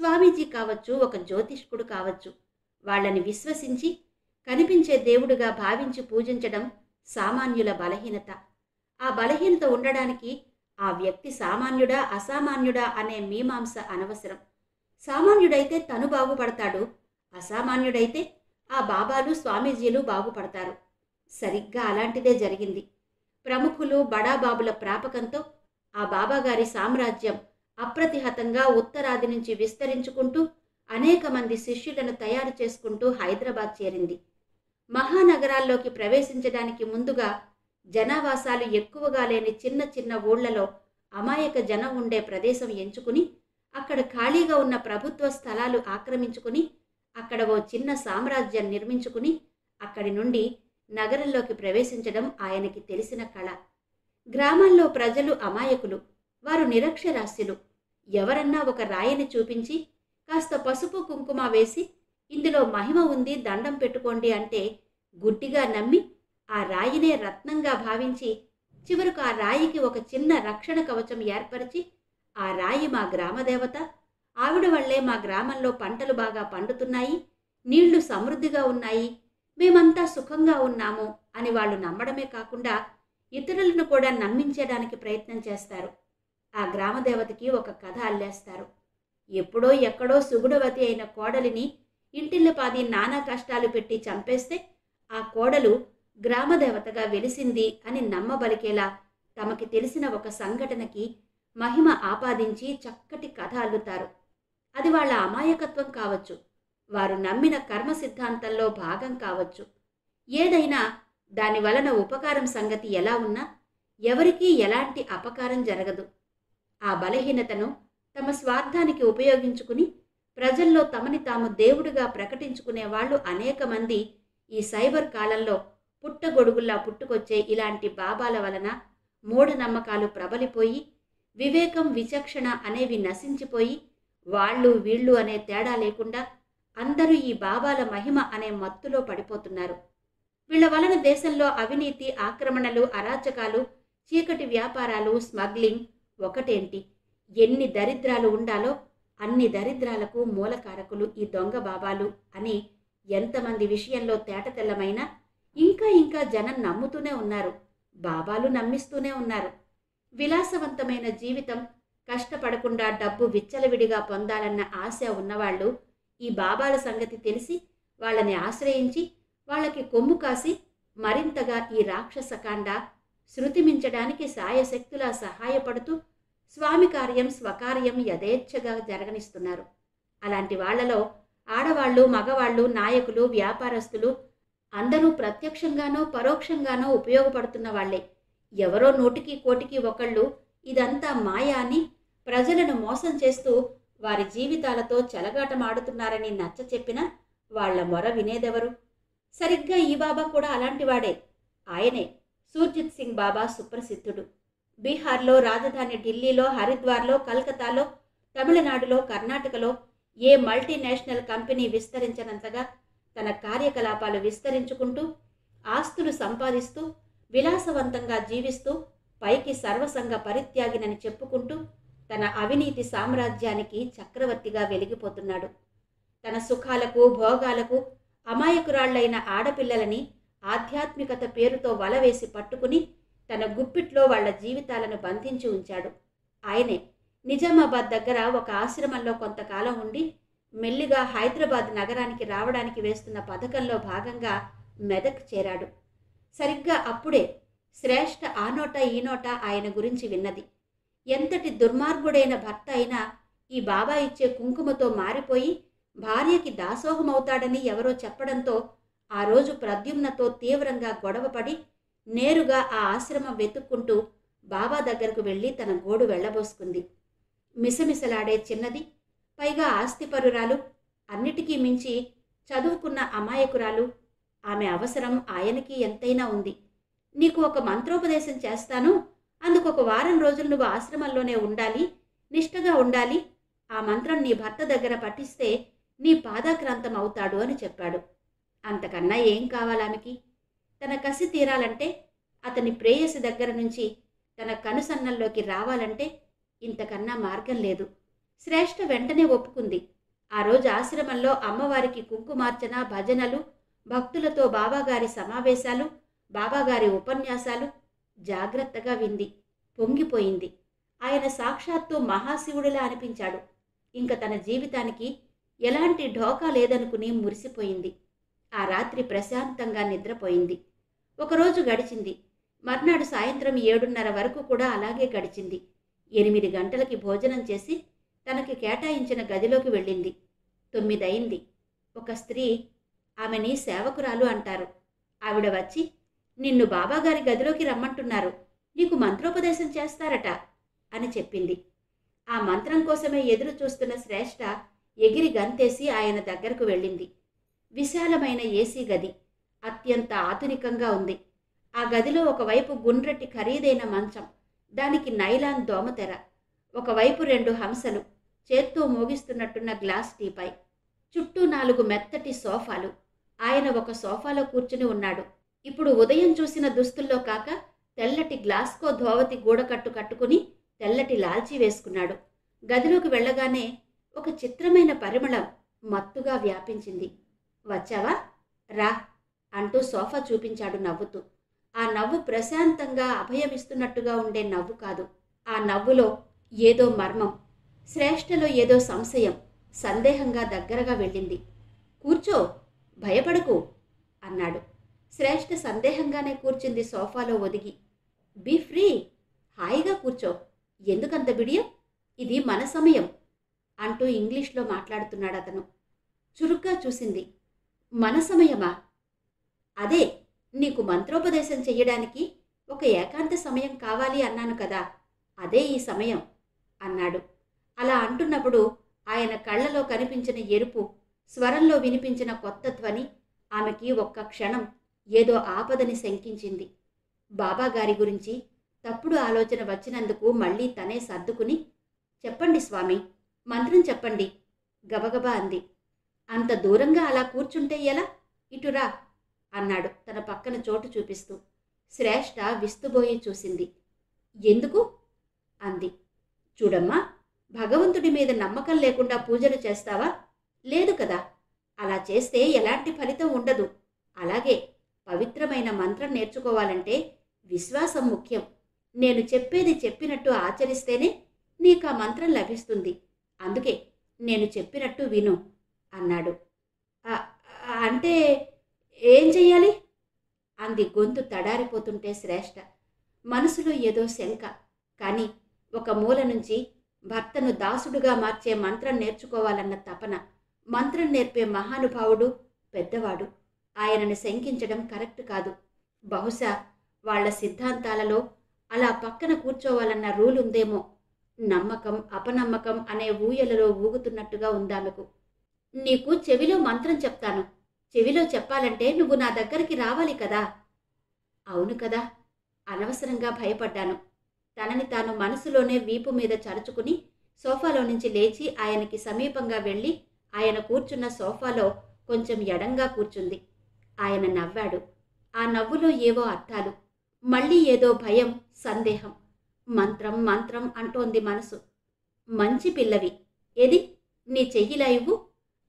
స్వామీజీ కావచ్చు, ఒక జ్యోతిష్కుడు కావచ్చు. వాళ్ళని విశ్వసించి కనిపించే దేవుడుగా భావించి పూజించడం సామాన్యుల బలహీనత. ఆ బలహీనత ఉండడానికి ఆ వ్యక్తి సామాన్యుడా అసామాన్యుడా అనే మీమాంస అనవసరం. సామాన్యుడైతే తను బాగుపడతాడు, అసామాన్యుడైతే ఆ బాబాలు, స్వామీజీలు బాగుపడతారు. సరిగ్గా అలాంటిదే జరిగింది. ప్రముఖులు, బడాబాబుల ప్రాపకంతో ఆ బాబాగారి సామ్రాజ్యం అప్రతిహతంగా ఉత్తరాది నుంచి విస్తరించుకుంటూ అనేక మంది శిష్యులను తయారు చేసుకుంటూ హైదరాబాద్ చేరింది. మహానగరాల్లోకి ప్రవేశించడానికి ముందుగా జనావాసాలు ఎక్కువగా లేని చిన్న చిన్న ఊళ్లలో అమాయక జనం ఉండే ప్రదేశం ఎంచుకుని అక్కడ ఖాళీగా ఉన్న ప్రభుత్వ స్థలాలు ఆక్రమించుకుని అక్కడ ఓ చిన్న సామ్రాజ్యం నిర్మించుకుని అక్కడి నుండి నగరంలోకి ప్రవేశించడం ఆయనకి తెలిసిన కళ. గ్రామాల్లో ప్రజలు అమాయకులు, వారు నిరక్షరాస్యులు. ఎవరన్నా ఒక రాయిని చూపించి కాస్త పసుపు కుంకుమ వేసి ఇందులో మహిమ ఉంది, దండం పెట్టుకోండి అంటే గుడ్డిగా నమ్మి ఆ రాయినే రత్నంగా భావించి చివరకు ఆ రాయికి ఒక చిన్న రక్షణ కవచం ఏర్పరిచి ఆ రాయి మా గ్రామదేవత, ఆవిడ వల్లే మా గ్రామంలో పంటలు బాగా పండుతున్నాయి, నీళ్లు సమృద్ధిగా ఉన్నాయి, మేమంతా సుఖంగా ఉన్నాము అని వాళ్ళు నమ్మడమే కాకుండా ఇతరులను కూడా నమ్మించడానికి ప్రయత్నం చేస్తారు. ఆ గ్రామదేవతకి ఒక కథ అల్లేస్తారు. ఎప్పుడో ఎక్కడో సుగుణవతి అయిన కోడలిని ఇంటిల్లపాది నానా కష్టాలు పెట్టి చంపేస్తే ఆ కోడలు గ్రామదేవతగా వెలిసింది అని నమ్మబలికేలా తమకి తెలిసిన ఒక సంఘటనకి మహిమ ఆపాదించి చక్కటి కథ అల్లుతారు. అది వాళ్ళ అమాయకత్వం కావచ్చు, వారు నమ్మిన కర్మ సిద్ధాంతంలో భాగం కావచ్చు. ఏదైనా దాని వలన ఉపకారం సంగతి ఎలా ఉన్నా ఎవరికీ ఎలాంటి అపకారం జరగదు. ఆ బలహీనతను తమ స్వార్థానికి ఉపయోగించుకుని ప్రజల్లో తమని తాము దేవుడిగా ప్రకటించుకునే వాళ్ళు అనేక మంది ఈ సైబర్ కాలంలో పుట్టగొడుగుల్లా పుట్టుకొచ్చే ఇలాంటి బాబాల వలన మూఢనమ్మకాలు ప్రబలిపోయి వివేకం విచక్షణ అనేవి నశించిపోయి వాళ్ళు వీళ్ళు అనే తేడా లేకుండా అందరూ ఈ బాబాల మహిమ అనే మత్తులో పడిపోతున్నారు. వీళ్ల వలన దేశంలో అవినీతి, ఆక్రమణలు, అరాచకాలు, చీకటి వ్యాపారాలు, స్మగ్లింగ్ ఒకటేంటి ఎన్ని దరిద్రాలు ఉండాలో అన్ని దరిద్రాలకు మూలకారకులు ఈ దొంగ బాబాలు అని ఎంతమంది విషయంలో తేటతెల్లమైనా ఇంకా జనం నమ్ముతూనే ఉన్నారు. బాబాలు నమ్మిస్తూనే ఉన్నారు. విలాసవంతమైన జీవితం, కష్టపడకుండా డబ్బు విచ్చలవిడిగా పొందాలన్న ఆశ ఉన్నవాళ్ళు ఈ బాబాల సంగతి తెలిసి వాళ్ళని ఆశ్రయించి వాళ్ళకి కొమ్ము కాసి మరింతగా ఈ రాక్షసకాండ శృతిమించడానికి సాయశక్తులా సహాయపడుతూ స్వామి కార్యం స్వకార్యం యథేచ్ఛగా జరగనిస్తున్నారు. అలాంటి వాళ్లలో ఆడవాళ్లు, మగవాళ్లు, నాయకులు, వ్యాపారస్తులు అందరూ ప్రత్యక్షంగానో పరోక్షంగానో ఉపయోగపడుతున్న వాళ్లే. ఎవరో నూటికి కోటికి ఒకళ్ళు ఇదంతా మాయ అని ప్రజలను మోసం చేస్తూ వారి జీవితాలతో చెలగాటమాడుతున్నారని నచ్చ చెప్పినా వాళ్ల మొర వినేదెవరు? సరిగ్గా ఈ బాబా కూడా అలాంటివాడే. ఆయనే సూర్జిత్ సింగ్ బాబా సుప్రసిద్ధుడు. బీహార్లో, రాజధాని ఢిల్లీలో, హరిద్వార్లో, కలకత్తాలో, తమిళనాడులో, కర్ణాటకలో ఏ మల్టీనేషనల్ కంపెనీ విస్తరించనంతగా తన కార్యకలాపాలు విస్తరించుకుంటూ ఆస్తులు సంపాదిస్తూ విలాసవంతంగా జీవిస్తూ పైకి సర్వసంగ పరిత్యాగినని చెప్పుకుంటూ తన అవినీతి సామ్రాజ్యానికి చక్రవర్తిగా వెలిగిపోతున్నాడు. తన సుఖాలకు, భోగాలకు అమాయకురాళ్లైన ఆడపిల్లలని ఆధ్యాత్మికత పేరుతో వలవేసి పట్టుకుని తన గుప్పిట్లో వాళ్ల జీవితాలను బంధించి ఉంచాడు. ఆయనే నిజామాబాద్ దగ్గర ఒక ఆశ్రమంలో కొంతకాలం ఉండి మెల్లిగా హైదరాబాద్ నగరానికి రావడానికి వేస్తున్న పథకంలో భాగంగా మెదక్ చేరాడు. సరిగ్గా అప్పుడే శ్రేష్ఠ ఆ నోట ఈ నోట ఆయన గురించి విన్నది. ఎంతటి దుర్మార్గుడైన భర్త అయినా ఈ బాబా ఇచ్చే కుంకుమతో మారిపోయి భార్యకి దాసోహమవుతాడని ఎవరో చెప్పడంతో ఆ రోజు ప్రద్యుమ్నతో తీవ్రంగా గొడవపడి నేరుగా ఆ ఆశ్రమం వెతుక్కుంటూ బాబా దగ్గరకు వెళ్ళి తన గోడు వెళ్లబోసుకుంది. మిసమిసలాడే చిన్నది, పైగా ఆస్తిపరురాలు, అన్నిటికీ మించి చదువుకున్న అమాయకురాలు. ఆమె అవసరం ఆయనకి ఎంతైనా ఉంది. నీకు ఒక మంత్రోపదేశం చేస్తాను, అందుకు ఒక వారం రోజులు నువ్వు ఆశ్రమంలోనే ఉండాలి, నిష్ఠగా ఉండాలి. ఆ మంత్రం నీ భర్త దగ్గర పఠిస్తే నీ పాదాక్రాంతం అవుతాడు అని చెప్పాడు. అంతకన్నా ఏం కావాలామెకి? తన కసి తీరాలంటే, అతని ప్రేయసి దగ్గర నుంచి తన కనుసన్నల్లోకి రావాలంటే ఇంతకన్నా మార్గం లేదు. శ్రేష్ఠ వెంటనే ఒప్పుకుంది. ఆ రోజు ఆశ్రమంలో అమ్మవారికి కుంకుమార్చన, భజనలు, భక్తులతో బాబాగారి సమావేశాలు, బాబాగారి ఉపన్యాసాలు జాగ్రత్తగా వింది. పొంగిపోయింది. ఆయన సాక్షాత్తు మహాశివుడిలా అనిపించాడు. ఇంక తన జీవితానికి ఎలాంటి ఢోకా లేదనుకుని మురిసిపోయింది. ఆ రాత్రి ప్రశాంతంగా నిద్రపోయింది. ఒకరోజు గడిచింది. మర్నాడు సాయంత్రం 7:30 వరకు కూడా అలాగే గడిచింది. 8 గంటలకి భోజనం చేసి తనకి కేటాయించిన గదిలోకి వెళ్ళింది. 9 అయింది. ఒక స్త్రీ, ఆమెని సేవకురాలు అంటారు, ఆవిడ వచ్చి, నిన్ను బాబాగారి గదిలోకి రమ్మంటున్నారు, నీకు మంత్రోపదేశం చేస్తారట అని చెప్పింది. ఆ మంత్రం కోసమే ఎదురు చూస్తున్న శ్రేష్ఠ ఎగిరి గంతేసి ఆయన దగ్గరకు వెళ్ళింది. విశాలమైన ఏసీ గది, అత్యంత ఆధునికంగా ఉంది. ఆ గదిలో ఒకవైపు గుండ్రటి ఖరీదైన మంచం, దానికి నైలాన్ దోమతెర, ఒకవైపు 2 హంసలు, చేత్తో మోగిస్తున్నట్టున్న గ్లాస్ టీపై, చుట్టూ 4 మెత్తటి సోఫాలు. ఆయన ఒక సోఫాలో కూర్చుని ఉన్నాడు. ఇప్పుడు ఉదయం చూసిన దుస్తుల్లో కాక తెల్లటి గ్లాస్కో ధోవతి గూడకట్టు కట్టుకుని తెల్లటి లాల్చీ వేసుకున్నాడు. గదిలోకి వెళ్ళగానే ఒక చిత్రమైన పరిమళం మత్తుగా వ్యాపించింది. వచ్చావా, రా అంటూ సోఫా చూపించాడు నవ్వుతూ. ఆ నవ్వు ప్రశాంతంగా అభయమిస్తున్నట్టుగా ఉండే నవ్వు కాదు. ఆ నవ్వులో ఏదో మర్మం. శ్రేష్టలో ఏదో సంశయం, సందేహంగా దగ్గరగా వెళ్ళింది. కూర్చో, భయపడకు అన్నాడు. శ్రేష్ఠ సందేహంగానే కూర్చుంది సోఫాలో ఒదిగి. బీ ఫ్రీ, హాయిగా కూర్చో, ఎందుకంత బిడియం, ఇది మన సమయం అంటూ ఇంగ్లీష్లో మాట్లాడుతున్నాడు అతను. చురుగ్గా చూసింది. మన సమయమా? అదే, నీకు మంత్రోపదేశం చెయ్యడానికి ఒక ఏకాంత సమయం కావాలి అన్నాను కదా, అదే ఈ సమయం అన్నాడు. అలా అంటున్నప్పుడు ఆయన కళ్ళలో కనిపించిన ఎరుపు, స్వరంలో వినిపించిన కొత్త ధ్వని ఆమెకి ఒక్క క్షణం ఏదో ఆపదని శంకించింది. బాబాగారి గురించి తప్పుడు ఆలోచన వచ్చినందుకు మళ్ళీ తనే సర్దుకుని, చెప్పండి స్వామి, మంత్రం చెప్పండి గబగబా అంది. అంత దూరంగా అలా కూర్చుంటే ఎలా, ఇటురా అన్నాడు తన పక్కన చోటు చూపిస్తూ. శ్రేష్ఠ విస్తుబోయి చూసింది. ఎందుకు అంది. చూడమ్మా, భగవంతుడి మీద నమ్మకం లేకుండా పూజలు చేస్తావా? లేదు కదా, అలా చేస్తే ఎలాంటి ఫలితం ఉండదు. అలాగే పవిత్రమైన మంత్రం నేర్చుకోవాలంటే విశ్వాసం ముఖ్యం. నేను చెప్పేది చెప్పినట్టు ఆచరిస్తేనే నీకు ఆ మంత్రం లభిస్తుంది. అందుకే నేను చెప్పినట్టు విను అన్నాడు. అంటే ఏం చెయ్యాలి అంది గొంతు తడారిపోతుంటే శ్రేష్ఠ. మనసులో ఏదో శంక, కానీ ఒక మూల నుంచి భర్తను దాసుడుగా మార్చే మంత్రం నేర్చుకోవాలన్న తపన. మంత్రం నేర్పే మహానుభావుడు పెద్దవాడు, ఆయనను శంకించడం కరెక్ట్ కాదు. బహుశా వాళ్ల సిద్ధాంతాలలో అలా పక్కన కూర్చోవాలన్న రూల్ ఉందేమో. నమ్మకం అపనమ్మకం అనే ఊయలలో ఊగుతున్నట్టుగా ఉందామెకు. నీకు చెవిలో మంత్రం చెప్తాను, చెవిలో చెప్పాలంటే నువ్వు నా దగ్గరికి రావాలి కదా. అవును కదా, అనవసరంగా భయపడ్డాను. తనని తాను మనసులోనే వీపు మీద చరుచుకుని సోఫాలో నుంచి లేచి ఆయనకి సమీపంగా వెళ్ళి ఆయన కూర్చున్న సోఫాలో కొంచెం ఎడంగా కూర్చుంది. ఆయన నవ్వాడు. ఆ నవ్వులో ఏవో అర్థాలు, మళ్ళీ ఏదో భయం, సందేహం. మంత్రం మంత్రం అంటోంది మనసు. మంచి పిల్లవి, ఏది నీ చెయ్యిలా ఇవ్వు,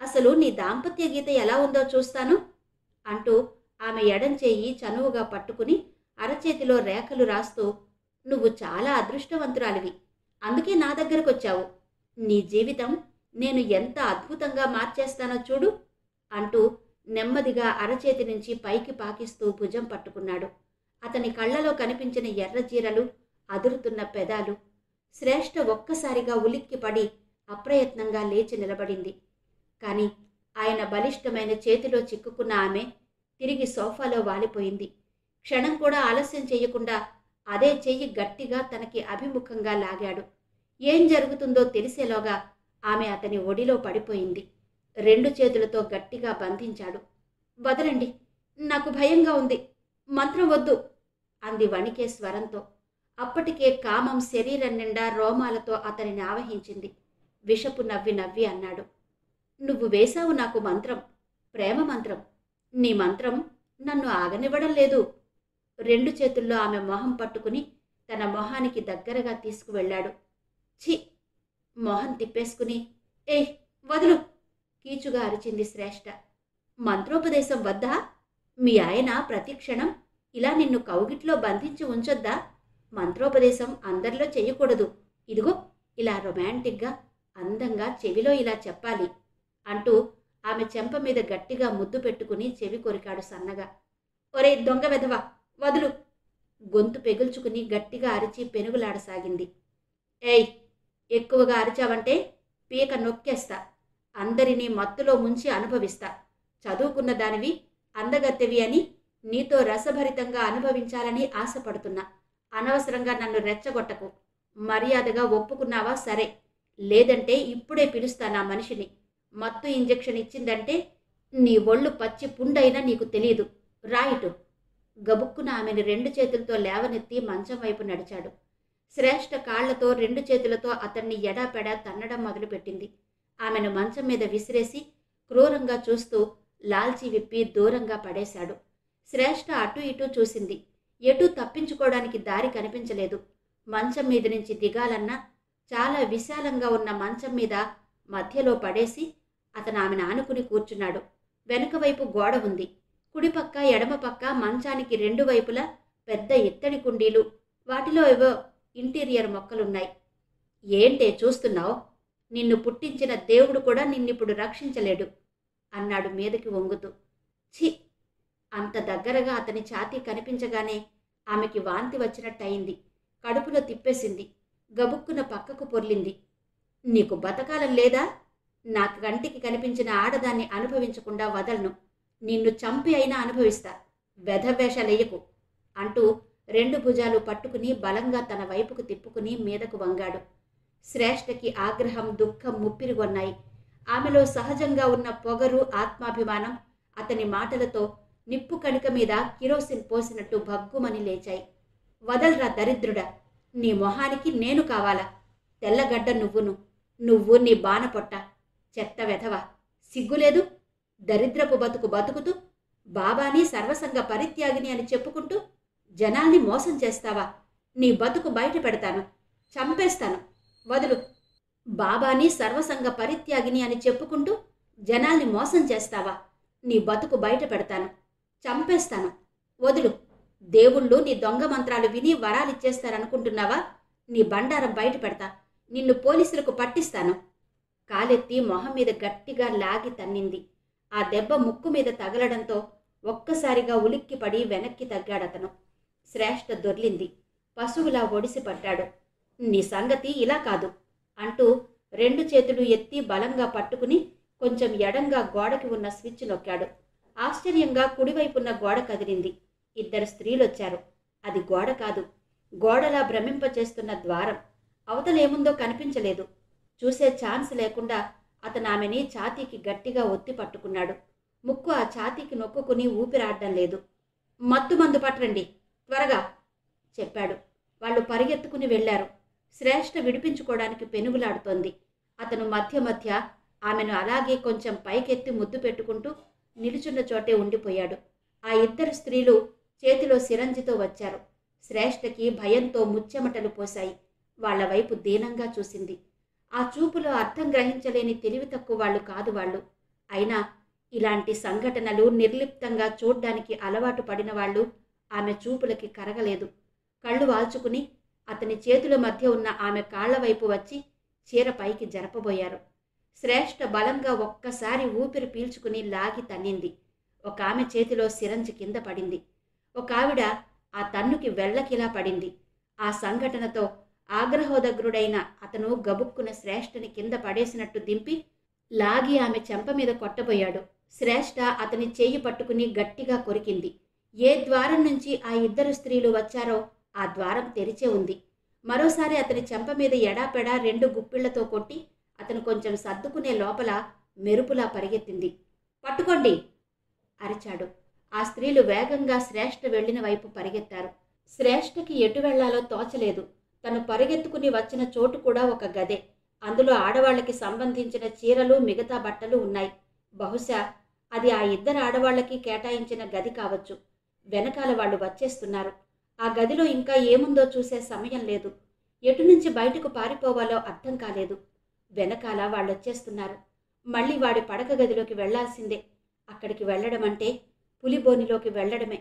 అసలు నీ దాంపత్య గీత ఎలా ఉందో చూస్తాను అంటూ ఆమె ఎడం చెయ్యి చనువుగా పట్టుకుని అరచేతిలో రేఖలు రాస్తూ, నువ్వు చాలా అదృష్టవంతురాలివి, అందుకే నా దగ్గరకొచ్చావు. నీ జీవితం నేను ఎంత అద్భుతంగా మార్చేస్తానో చూడు అంటూ నెమ్మదిగా అరచేతి నుంచి పైకి పాకిస్తూ భుజం పట్టుకున్నాడు. అతని కళ్ళలో కనిపించిన ఎర్రజీరలు, అదురుతున్న పెదాలు. శ్రేష్ఠ ఒక్కసారిగా ఉలిక్కిపడి అప్రయత్నంగా లేచి నిలబడింది. కాని ఆయన బలిష్టమైన చేతిలో చిక్కుకున్న ఆమె తిరిగి సోఫాలో వాలిపోయింది. క్షణం కూడా ఆలస్యం చేయకుండా అదే చెయ్యి గట్టిగా తనకి అభిముఖంగా లాగాడు. ఏం జరుగుతుందో తెలిసేలోగా ఆమె అతని ఒడిలో పడిపోయింది. రెండు చేతులతో గట్టిగా బంధించాడు. వదలండి, నాకు భయంగా ఉంది, మంత్రం వద్దు అంది వణికే స్వరంతో. అప్పటికే కామం శరీరం నిండా రోమాలతో అతనిని ఆవహించింది. విషపు నవ్వి నవ్వి అన్నాడు, నువ్వు వేశావు నాకు మంత్రం, ప్రేమ మంత్రం. నీ మంత్రం నన్ను ఆగనివ్వడం లేదు. రెండు చేతుల్లో ఆమె మొహం పట్టుకుని తన మొహానికి దగ్గరగా తీసుకువెళ్ళాడు. ఛీ, మొహం తిప్పేసుకుని, ఏయ్ వదులు కీచుగా అరిచింది శ్రేష్ఠ. మంత్రోపదేశం వద్దా? మీ ఆయన ప్రతిక్షణం ఇలా నిన్ను కౌగిట్లో బంధించి ఉంచొద్దా? మంత్రోపదేశం అందరిలో చెయ్యకూడదు. ఇదిగో ఇలా రొమాంటిక్గా అందంగా చెవిలో ఇలా చెప్పాలి అంటూ ఆమె చెంప మీద గట్టిగా ముద్దు పెట్టుకుని చెవి కొరికాడు సన్నగా. ఒరే దొంగ వెధవా, వదులు! గొంతు పెగుల్చుకుని గట్టిగా అరిచి పెనుగులాడసాగింది. ఏయ్, ఎక్కువగా అరిచావంటే పీక నొక్కేస్తా, అందరినీ మత్తులో ముంచి అనుభవిస్తా. చదువుకున్న దానివి, అందగత్తెవి అని నీతో రసభరితంగా అనుభవించాలని ఆశపడుతున్నా. అనవసరంగా నన్ను రెచ్చగొట్టకు. మర్యాదగా ఒప్పుకున్నావా సరే, లేదంటే ఇప్పుడే పిలుస్తా నా మనిషిని. మత్తు ఇంజెక్షన్ ఇచ్చిందంటే నీ ఒళ్ళు పచ్చి పుండైనా నీకు తెలియదు. రాయిటు. గబుక్కున ఆమెను రెండు చేతులతో లేవనెత్తి మంచం వైపు నడిచాడు. శ్రేష్ఠ కాళ్లతో రెండు చేతులతో అతన్ని ఎడాపెడా తన్నడం మొదలుపెట్టింది. ఆమెను మంచం మీద విసిరేసి క్రూరంగా చూస్తూ లాల్చి విప్పి దూరంగా పడేశాడు. శ్రేష్ఠ అటూ ఇటూ చూసింది. ఎటూ తప్పించుకోవడానికి దారి కనిపించలేదు. మంచం మీద నుంచి దిగాలన్నా చాలా విశాలంగా ఉన్న మంచం మీద మధ్యలో పడేసి అతను ఆమెను ఆనుకుని కూర్చున్నాడు. వెనుక వైపు గోడ ఉంది. కుడిపక్క ఎడమపక్క మంచానికి రెండు వైపులా పెద్ద ఇత్తడి కుండీలు, వాటిలో ఏవో ఇంటీరియర్ మొక్కలున్నాయి. ఏంటే చూస్తున్నావు నిన్ను పుట్టించిన దేవుడు కూడా నిన్నిప్పుడు రక్షించలేడు అన్నాడు మీదకి వంగుతూ. ఛీ! అంత దగ్గరగా అతని ఛాతీ కనిపించగానే ఆమెకి వాంతి వచ్చినట్టయింది. కడుపులో తిప్పేసింది. గబుక్కున పక్కకు పొర్లింది. నీకు బతకాలం లేదా? నా కంటికి కనిపించిన ఆడదాన్ని అనుభవించకుండా వదలను. నిన్ను చంపి అయినా అనుభవిస్తా. వెధవేషాలెయ్యకు అంటూ 2 భుజాలు పట్టుకుని బలంగా తన వైపుకు తిప్పుకుని మీదకు వంగాడు. శ్రేష్ఠకి ఆగ్రహం, దుఃఖం ముప్పిరిగొన్నాయి. ఆమెలో సహజంగా ఉన్న పొగరు, ఆత్మాభిమానం అతని మాటలతో నిప్పు కణిక మీద కిరోసిన్ పోసినట్టు భగ్గుమని లేచాయి. వదల్రా దరిద్రుడా! నీ మొహానికి నేను కావాలా? తెల్లగడ్డ నువ్వు నీ బాణపొట్ట, చెత్త వెధవ, సిగ్గులేదు? దరిద్రపు బతుకు బతుకుతూ బాబాని సర్వసంగ పరిత్యాగిని అని చెప్పుకుంటూ జనాల్ని మోసం చేస్తావా? నీ బతుకు బయట పెడతాను, చంపేస్తాను, వదులు. బాబాని సర్వసంగ పరిత్యాగిని అని చెప్పుకుంటూ జనాల్ని మోసం చేస్తావా? నీ బతుకు బయట పెడతాను, చంపేస్తాను, వదులు. దేవుళ్ళు నీ దొంగ మంత్రాలు విని వరాలిచ్చేస్తారనుకుంటున్నావా? నీ బండారం బయట పెడతా, నిన్ను పోలీసులకు పట్టిస్తాను. కాలెత్తి మొహం మీద గట్టిగా లాగి తన్నింది. ఆ దెబ్బ ముక్కు మీద తగలడంతో ఒక్కసారిగా ఉలిక్కిపడి వెనక్కి తగ్గాడతను. శ్రేష్ఠ దొర్లింది. పశువులా ఒడిసి పడ్డాడు. నీ సంగతి ఇలా కాదు అంటూ 2 చేతులు ఎత్తి బలంగా పట్టుకుని కొంచెం ఎడంగా గోడకి ఉన్న స్విచ్ నొక్కాడు. ఆశ్చర్యంగా కుడివైపున్న గోడ కదిలింది. 2 స్త్రీలొచ్చారు. అది గోడ కాదు, గోడలా భ్రమింపచేస్తున్న ద్వారం. అవతలేముందో కనిపించలేదు. చూసే ఛాన్స్ లేకుండా అతను ఆమెని ఛాతీకి గట్టిగా ఒత్తి పట్టుకున్నాడు. ముక్కు ఆ ఛాతీకి నొక్కుకుని ఊపిరాడడం లేదు. మత్తుమందు పట్టరండి, త్వరగా చెప్పాడు. వాళ్ళు పరిగెత్తుకుని వెళ్లారు. శ్రేష్ఠ విడిపించుకోవడానికి పెనుగులాడుతోంది. అతను మధ్య మధ్య ఆమెను అలాగే కొంచెం పైకెత్తి ముద్దు పెట్టుకుంటూ నిలుచున్న చోటే ఉండిపోయాడు. ఆ 2 స్త్రీలు చేతిలో సిరంజితో వచ్చారు. శ్రేష్ఠకి భయంతో ముచ్చెమటలు పోశాయి. వాళ్ల వైపు దీనంగా చూసింది. ఆ చూపులో అర్థం గ్రహించలేని తెలివి తక్కువ వాళ్ళు కాదు వాళ్ళు. అయినా ఇలాంటి సంఘటనలు నిర్లిప్తంగా చూడ్డానికి అలవాటు పడిన వాళ్ళు ఆమె చూపులకి కరగలేదు. కళ్ళు వాల్చుకుని అతని చేతుల మధ్య ఉన్న ఆమె కాళ్ల వైపు వచ్చి చీర పైకి జరపబోయారు. శ్రేష్ఠ బలంగా ఒక్కసారి ఊపిరి పీల్చుకుని లాగి తన్నింది. ఒక ఆమె చేతిలో సిరంజి కింద పడింది. ఒక ఆవిడ ఆ తన్నుకి వెళ్లకిలా పడింది. ఆ సంఘటనతో ఆగ్రహోదగ్రుడైన అతను గబుక్కున శ్రేష్ఠని కింద పడేసినట్టు దింపి లాగి ఆమె చెంప మీద కొట్టబోయాడు. శ్రేష్ఠ అతని చేయి పట్టుకుని గట్టిగా కొరికింది. ఏ ద్వారం నుంచి ఆ 2 స్త్రీలు వచ్చారో ఆ ద్వారం తెరిచే ఉంది. మరోసారి అతని చెంప మీద ఎడాపెడా 2 గుప్పిళ్లతో కొట్టి అతను కొంచెం సర్దుకునే లోపల మెరుపులా పరిగెత్తింది. పట్టుకోండి అరిచాడు. ఆ స్త్రీలు వేగంగా శ్రేష్ఠ వెళ్లిన వైపు పరిగెత్తారు. శ్రేష్ఠకి ఎటు వెళ్లాలో తోచలేదు. తను పరిగెత్తుకుని వచ్చిన చోటు కూడా ఒక గదే. అందులో ఆడవాళ్లకి సంబంధించిన చీరలు, మిగతా బట్టలు ఉన్నాయి. బహుశా అది ఆ 2 ఆడవాళ్లకి కేటాయించిన గది కావచ్చు. వెనకాల వాళ్ళు వచ్చేస్తున్నారు. ఆ గదిలో ఇంకా ఏముందో చూసే సమయం లేదు. ఎటు నుంచి బయటకు పారిపోవాలో అర్థం కాలేదు. వెనకాల వాళ్ళొచ్చేస్తున్నారు. మళ్ళీ వాడి పడక గదిలోకి వెళ్లాల్సిందే. అక్కడికి వెళ్లడం అంటే పులిబోనిలోకి వెళ్లడమే.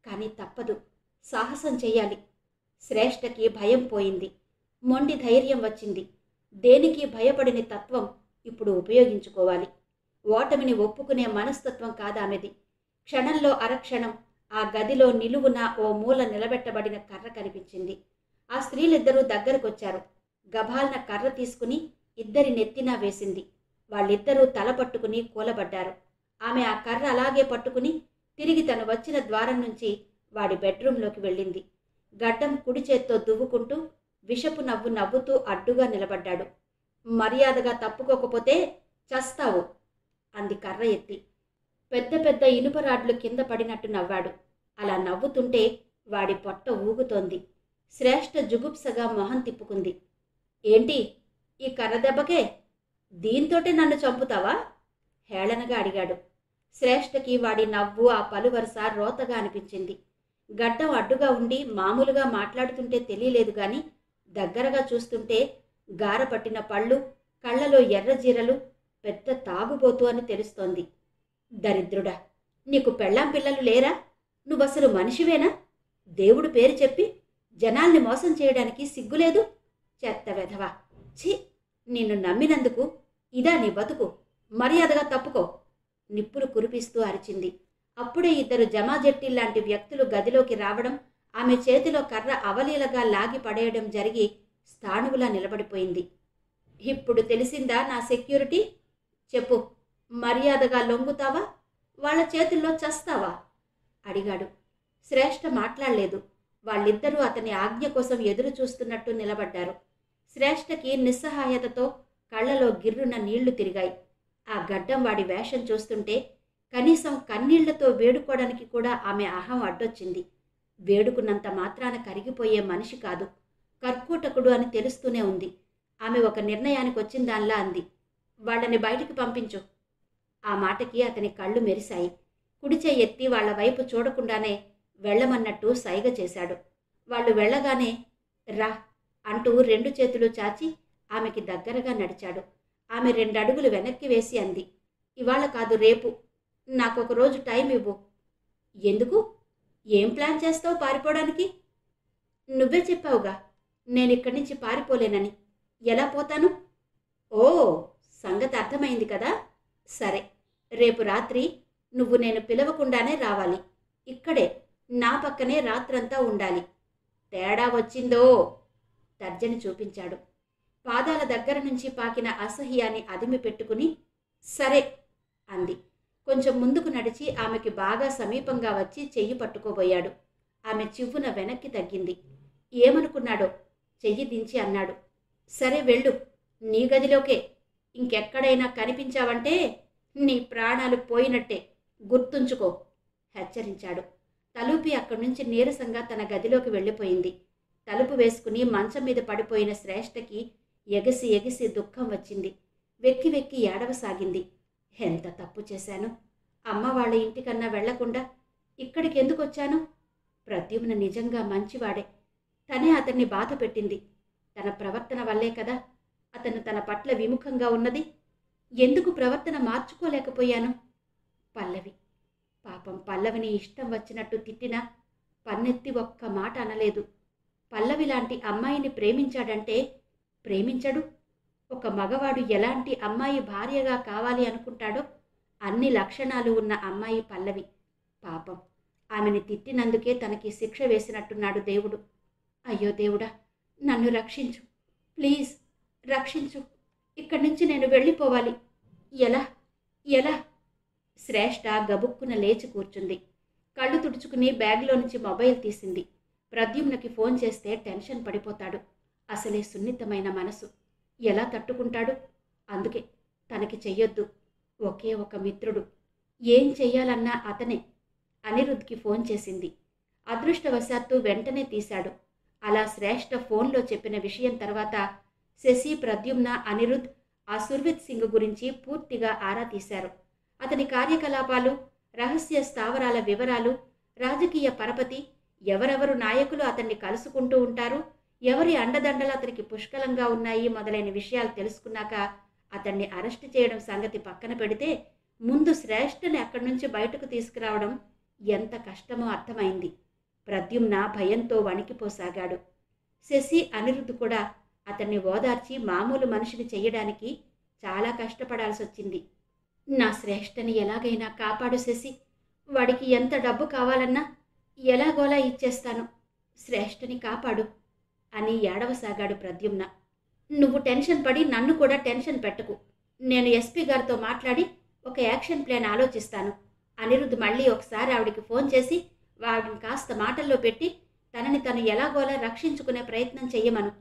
కానీ తప్పదు, సాహసం చెయ్యాలి. శ్రేష్ఠకి భయం పోయింది. మొండి ధైర్యం వచ్చింది. దేనికి భయపడిన తత్వం ఇప్పుడు ఉపయోగించుకోవాలి. ఓటమిని ఒప్పుకునే మనస్తత్వం కాదామెది. క్షణంలో అరక్షణం ఆ గదిలో నిలువున ఓ మూల నిలబెట్టబడిన కర్ర కనిపించింది. ఆ స్త్రీలిద్దరూ దగ్గరకొచ్చారు. గభాల్న కర్ర తీసుకుని 2 నెత్తినా వేసింది. వాళ్ళిద్దరూ తల పట్టుకుని కూలబడ్డారు. ఆమె ఆ కర్ర అలాగే పట్టుకుని తిరిగి తను వచ్చిన ద్వారం నుంచి వాడి బెడ్రూంలోకి వెళ్ళింది. గడ్డం కుడి చేత్తో దువ్వుకుంటూ విషపు నవ్వు నవ్వుతూ అడ్డుగా నిలబడ్డాడు. మర్యాదగా తప్పుకోకపోతే చస్తావు అంది కర్ర ఎత్తి. పెద్ద పెద్ద ఇనుప రాడ్లు కింద పడినట్టు నవ్వాడు. అలా నవ్వుతుంటే వాడి పొట్ట ఊగుతోంది. శ్రేష్ఠ జుగుప్సగా మొహం తిప్పుకుంది. ఏంటి ఈ కర్ర దెబ్బకే? దీంతోటే నన్ను చంపుతావా? హేళనగా అడిగాడు. శ్రేష్ఠకి వాడి నవ్వు, ఆ పలువరుస రోతగా అనిపించింది. గడ్డం అడ్డుగా ఉండి మామూలుగా మాట్లాడుతుంటే తెలియలేదు గాని దగ్గరగా చూస్తుంటే గారపట్టిన పళ్ళు, కళ్ళలో ఎర్రజీరలు, పెద్ద తాగుబోతు అని తెలుస్తోంది. దరిద్రుడా, నీకు పెళ్ళాం పిల్లలు లేరా? నువ్వసలు మనిషివేనా? దేవుడు పేరు చెప్పి జనాల్ని మోసం చేయడానికి సిగ్గులేదు? చెత్త వెధవా! ఛీ, నిన్ను నమ్మినందుకు ఇదా నీ బతుకు? మర్యాదగా తప్పుకో! నిప్పులు కురిపిస్తూ అరిచింది. అప్పుడే ఇద్దరు జమాజెట్టిల్లాంటి వ్యక్తులు గదిలోకి రావడం, ఆమె చేతిలో కర్ర అవలీలగా లాగి పడేయడం జరిగి స్థాణువులా నిలబడిపోయింది. ఇప్పుడు తెలిసిందా నా సెక్యూరిటీ? చెప్పు, మర్యాదగా లొంగుతావా, వాళ్ళ చేతుల్లో చస్తావా? అడిగాడు. శ్రేష్ఠ మాట్లాడలేదు. వాళ్ళిద్దరూ అతని ఆజ్ఞ కోసం ఎదురు చూస్తున్నట్టు నిలబడ్డారు. శ్రేష్ఠకి నిస్సహాయతతో కళ్ళలో గిర్రున నీళ్లు తిరిగాయి. ఆ గడ్డం వాడి వేషం చూస్తుంటే కనీసం కన్నీళ్లతో వేడుకోవడానికి కూడా ఆమె అహం అడ్డొచ్చింది. వేడుకున్నంత మాత్రాన కరిగిపోయే మనిషి కాదు, కర్కూటకుడు అని తెలుస్తూనే ఉంది. ఆమె ఒక నిర్ణయానికి వచ్చిందాన్లా అంది. వాళ్ళని బయటికి పంపించు. ఆ మాటకి అతని కళ్ళు మెరిశాయి. కుడిచే ఎత్తి వాళ్ల వైపు చూడకుండానే వెళ్ళమన్నట్టు సైగ చేశాడు. వాళ్ళు వెళ్ళగానే రా అంటూ 2 చేతులు చాచి ఆమెకి దగ్గరగా నడిచాడు. ఆమె 2 అడుగులు వెనక్కి వేసి అంది. ఇవాళ కాదు, రేపు. నాకొక రోజు టైం ఇవ్వు. ఎందుకు? ఏం ప్లాన్ చేస్తావు పారిపోవడానికి? నువ్వే చెప్పావుగా నేనిక్కడి నుంచి పారిపోలేనని. ఎలా పోతాను? ఓ, సంగతి అర్థమైంది కదా. సరే, రేపు రాత్రి నువ్వు నేను పిలవకుండానే రావాలి. ఇక్కడే నా పక్కనే రాత్రంతా ఉండాలి. తేడా వచ్చిందో? తర్జని చూపించాడు. పాదాల దగ్గర నుంచి పాకిన అసహ్యాన్ని అదిమి పెట్టుకుని సరే అంది. కొంచెం ముందుకు నడిచి ఆమెకి బాగా సమీపంగా వచ్చి చెయ్యి పట్టుకోబోయాడు. ఆమె చివ్వున వెనక్కి తగ్గింది. ఏమనుకున్నాడో చెయ్యి దించి అన్నాడు. సరే వెళ్ళు, నీ గదిలోకే. ఇంకెక్కడైనా కనిపించావంటే నీ ప్రాణాలు పోయినట్టే, గుర్తుంచుకో హెచ్చరించాడు. తలుపి అక్కడి నుంచి నీరసంగా తన గదిలోకి వెళ్ళిపోయింది. తలుపు వేసుకుని మంచం మీద పడిపోయిన శ్రేష్ఠకి ఎగసి ఎగిసి దుఃఖం వచ్చింది. వెక్కి వెక్కి ఏడవసాగింది. ఎంత తప్పు చేశాను? అమ్మ వాళ్ళ ఇంటికన్నా వెళ్లకుండా ఇక్కడికి ఎందుకు వచ్చాను? ప్రద్యుమ్న నిజంగా మంచివాడే. తనే అతన్ని బాధ పెట్టింది. తన ప్రవర్తన వల్లే కదా అతను తన పట్ల విముఖంగా ఉన్నది. ఎందుకు ప్రవర్తన మార్చుకోలేకపోయాను? పల్లవి, పాపం పల్లవిని ఇష్టం వచ్చినట్టు తిట్టినా పన్నెత్తి ఒక్క మాట అనలేదు. పల్లవి లాంటి అమ్మాయిని ప్రేమించాడంటే ప్రేమించడు. ఒక మగవాడు ఎలాంటి అమ్మాయి భార్యగా కావాలి అనుకుంటాడో అన్ని లక్షణాలు ఉన్న అమ్మాయి పల్లవి. పాపం, ఆమెని తిట్టినందుకే తనకి శిక్ష వేసినట్టున్నాడు దేవుడు. అయ్యో దేవుడా, నన్ను రక్షించు, ప్లీజ్ రక్షించు. ఇక్కడి నుంచి నేను వెళ్ళిపోవాలి. ఎలా ఎలా? శ్రేష్ఠ గబుక్కున లేచి కూర్చుంది. కళ్ళు తుడుచుకుని బ్యాగ్లో నుంచి మొబైల్ తీసింది. ప్రద్యుమ్నకి ఫోన్ చేస్తే టెన్షన్ పడిపోతాడు. అసలే సున్నితమైన మనసు, ఎలా తట్టుకుంటాడు? అందుకే తనకి చెయ్యొద్దు. ఒకే ఒక మిత్రుడు, ఏం చెయ్యాలన్నా అతనే. అనిరుద్ధ్కి ఫోన్ చేసింది. అదృష్టవశాత్తు వెంటనే తీశాడు. అలా శ్రేష్ఠ ఫోన్లో చెప్పిన విషయం తర్వాత శశి, ప్రద్యుమ్న, అనిరుద్ధ్ ఆ సుర్విత్ సింగ్ గురించి పూర్తిగా ఆరా తీశారు. అతని కార్యకలాపాలు, రహస్య స్థావరాల వివరాలు, రాజకీయ పరపతి, ఎవరెవరు నాయకులు అతన్ని కలుసుకుంటూ ఉంటారు, ఎవరి అండదండలు అతనికి పుష్కలంగా ఉన్నాయి మొదలైన విషయాలు తెలుసుకున్నాక అతన్ని అరెస్టు చేయడం సంగతి పక్కన పెడితే ముందు శ్రేష్ఠని అక్కడి నుంచి బయటకు తీసుకురావడం ఎంత కష్టమో అర్థమైంది. ప్రద్యుమ్న భయంతో వణికిపోసాగాడు. శశి, అనిరుద్ధ్ కూడా అతన్ని ఓదార్చి మామూలు మనిషిని చెయ్యడానికి చాలా కష్టపడాల్సి వచ్చింది. నా శ్రేష్ఠని ఎలాగైనా కాపాడు శశి. వాడికి ఎంత డబ్బు కావాలన్నా ఎలాగోలా ఇచ్చేస్తాను. శ్రేష్ఠని కాపాడు అని ఏడవసాగాడు ప్రద్యుమ్న. నువ్వు టెన్షన్ పడి నన్ను కూడా టెన్షన్ పెట్టకు. నేను ఎస్పీ గారితో మాట్లాడి ఒక యాక్షన్ ప్లాన్ ఆలోచిస్తాను. అనిరుద్ధ్ మళ్ళీ ఒకసారి ఆవిడికి ఫోన్ చేసి వాడిని కాస్త మాటల్లో పెట్టి తనని తను ఎలాగోలా రక్షించుకునే ప్రయత్నం చెయ్యమను.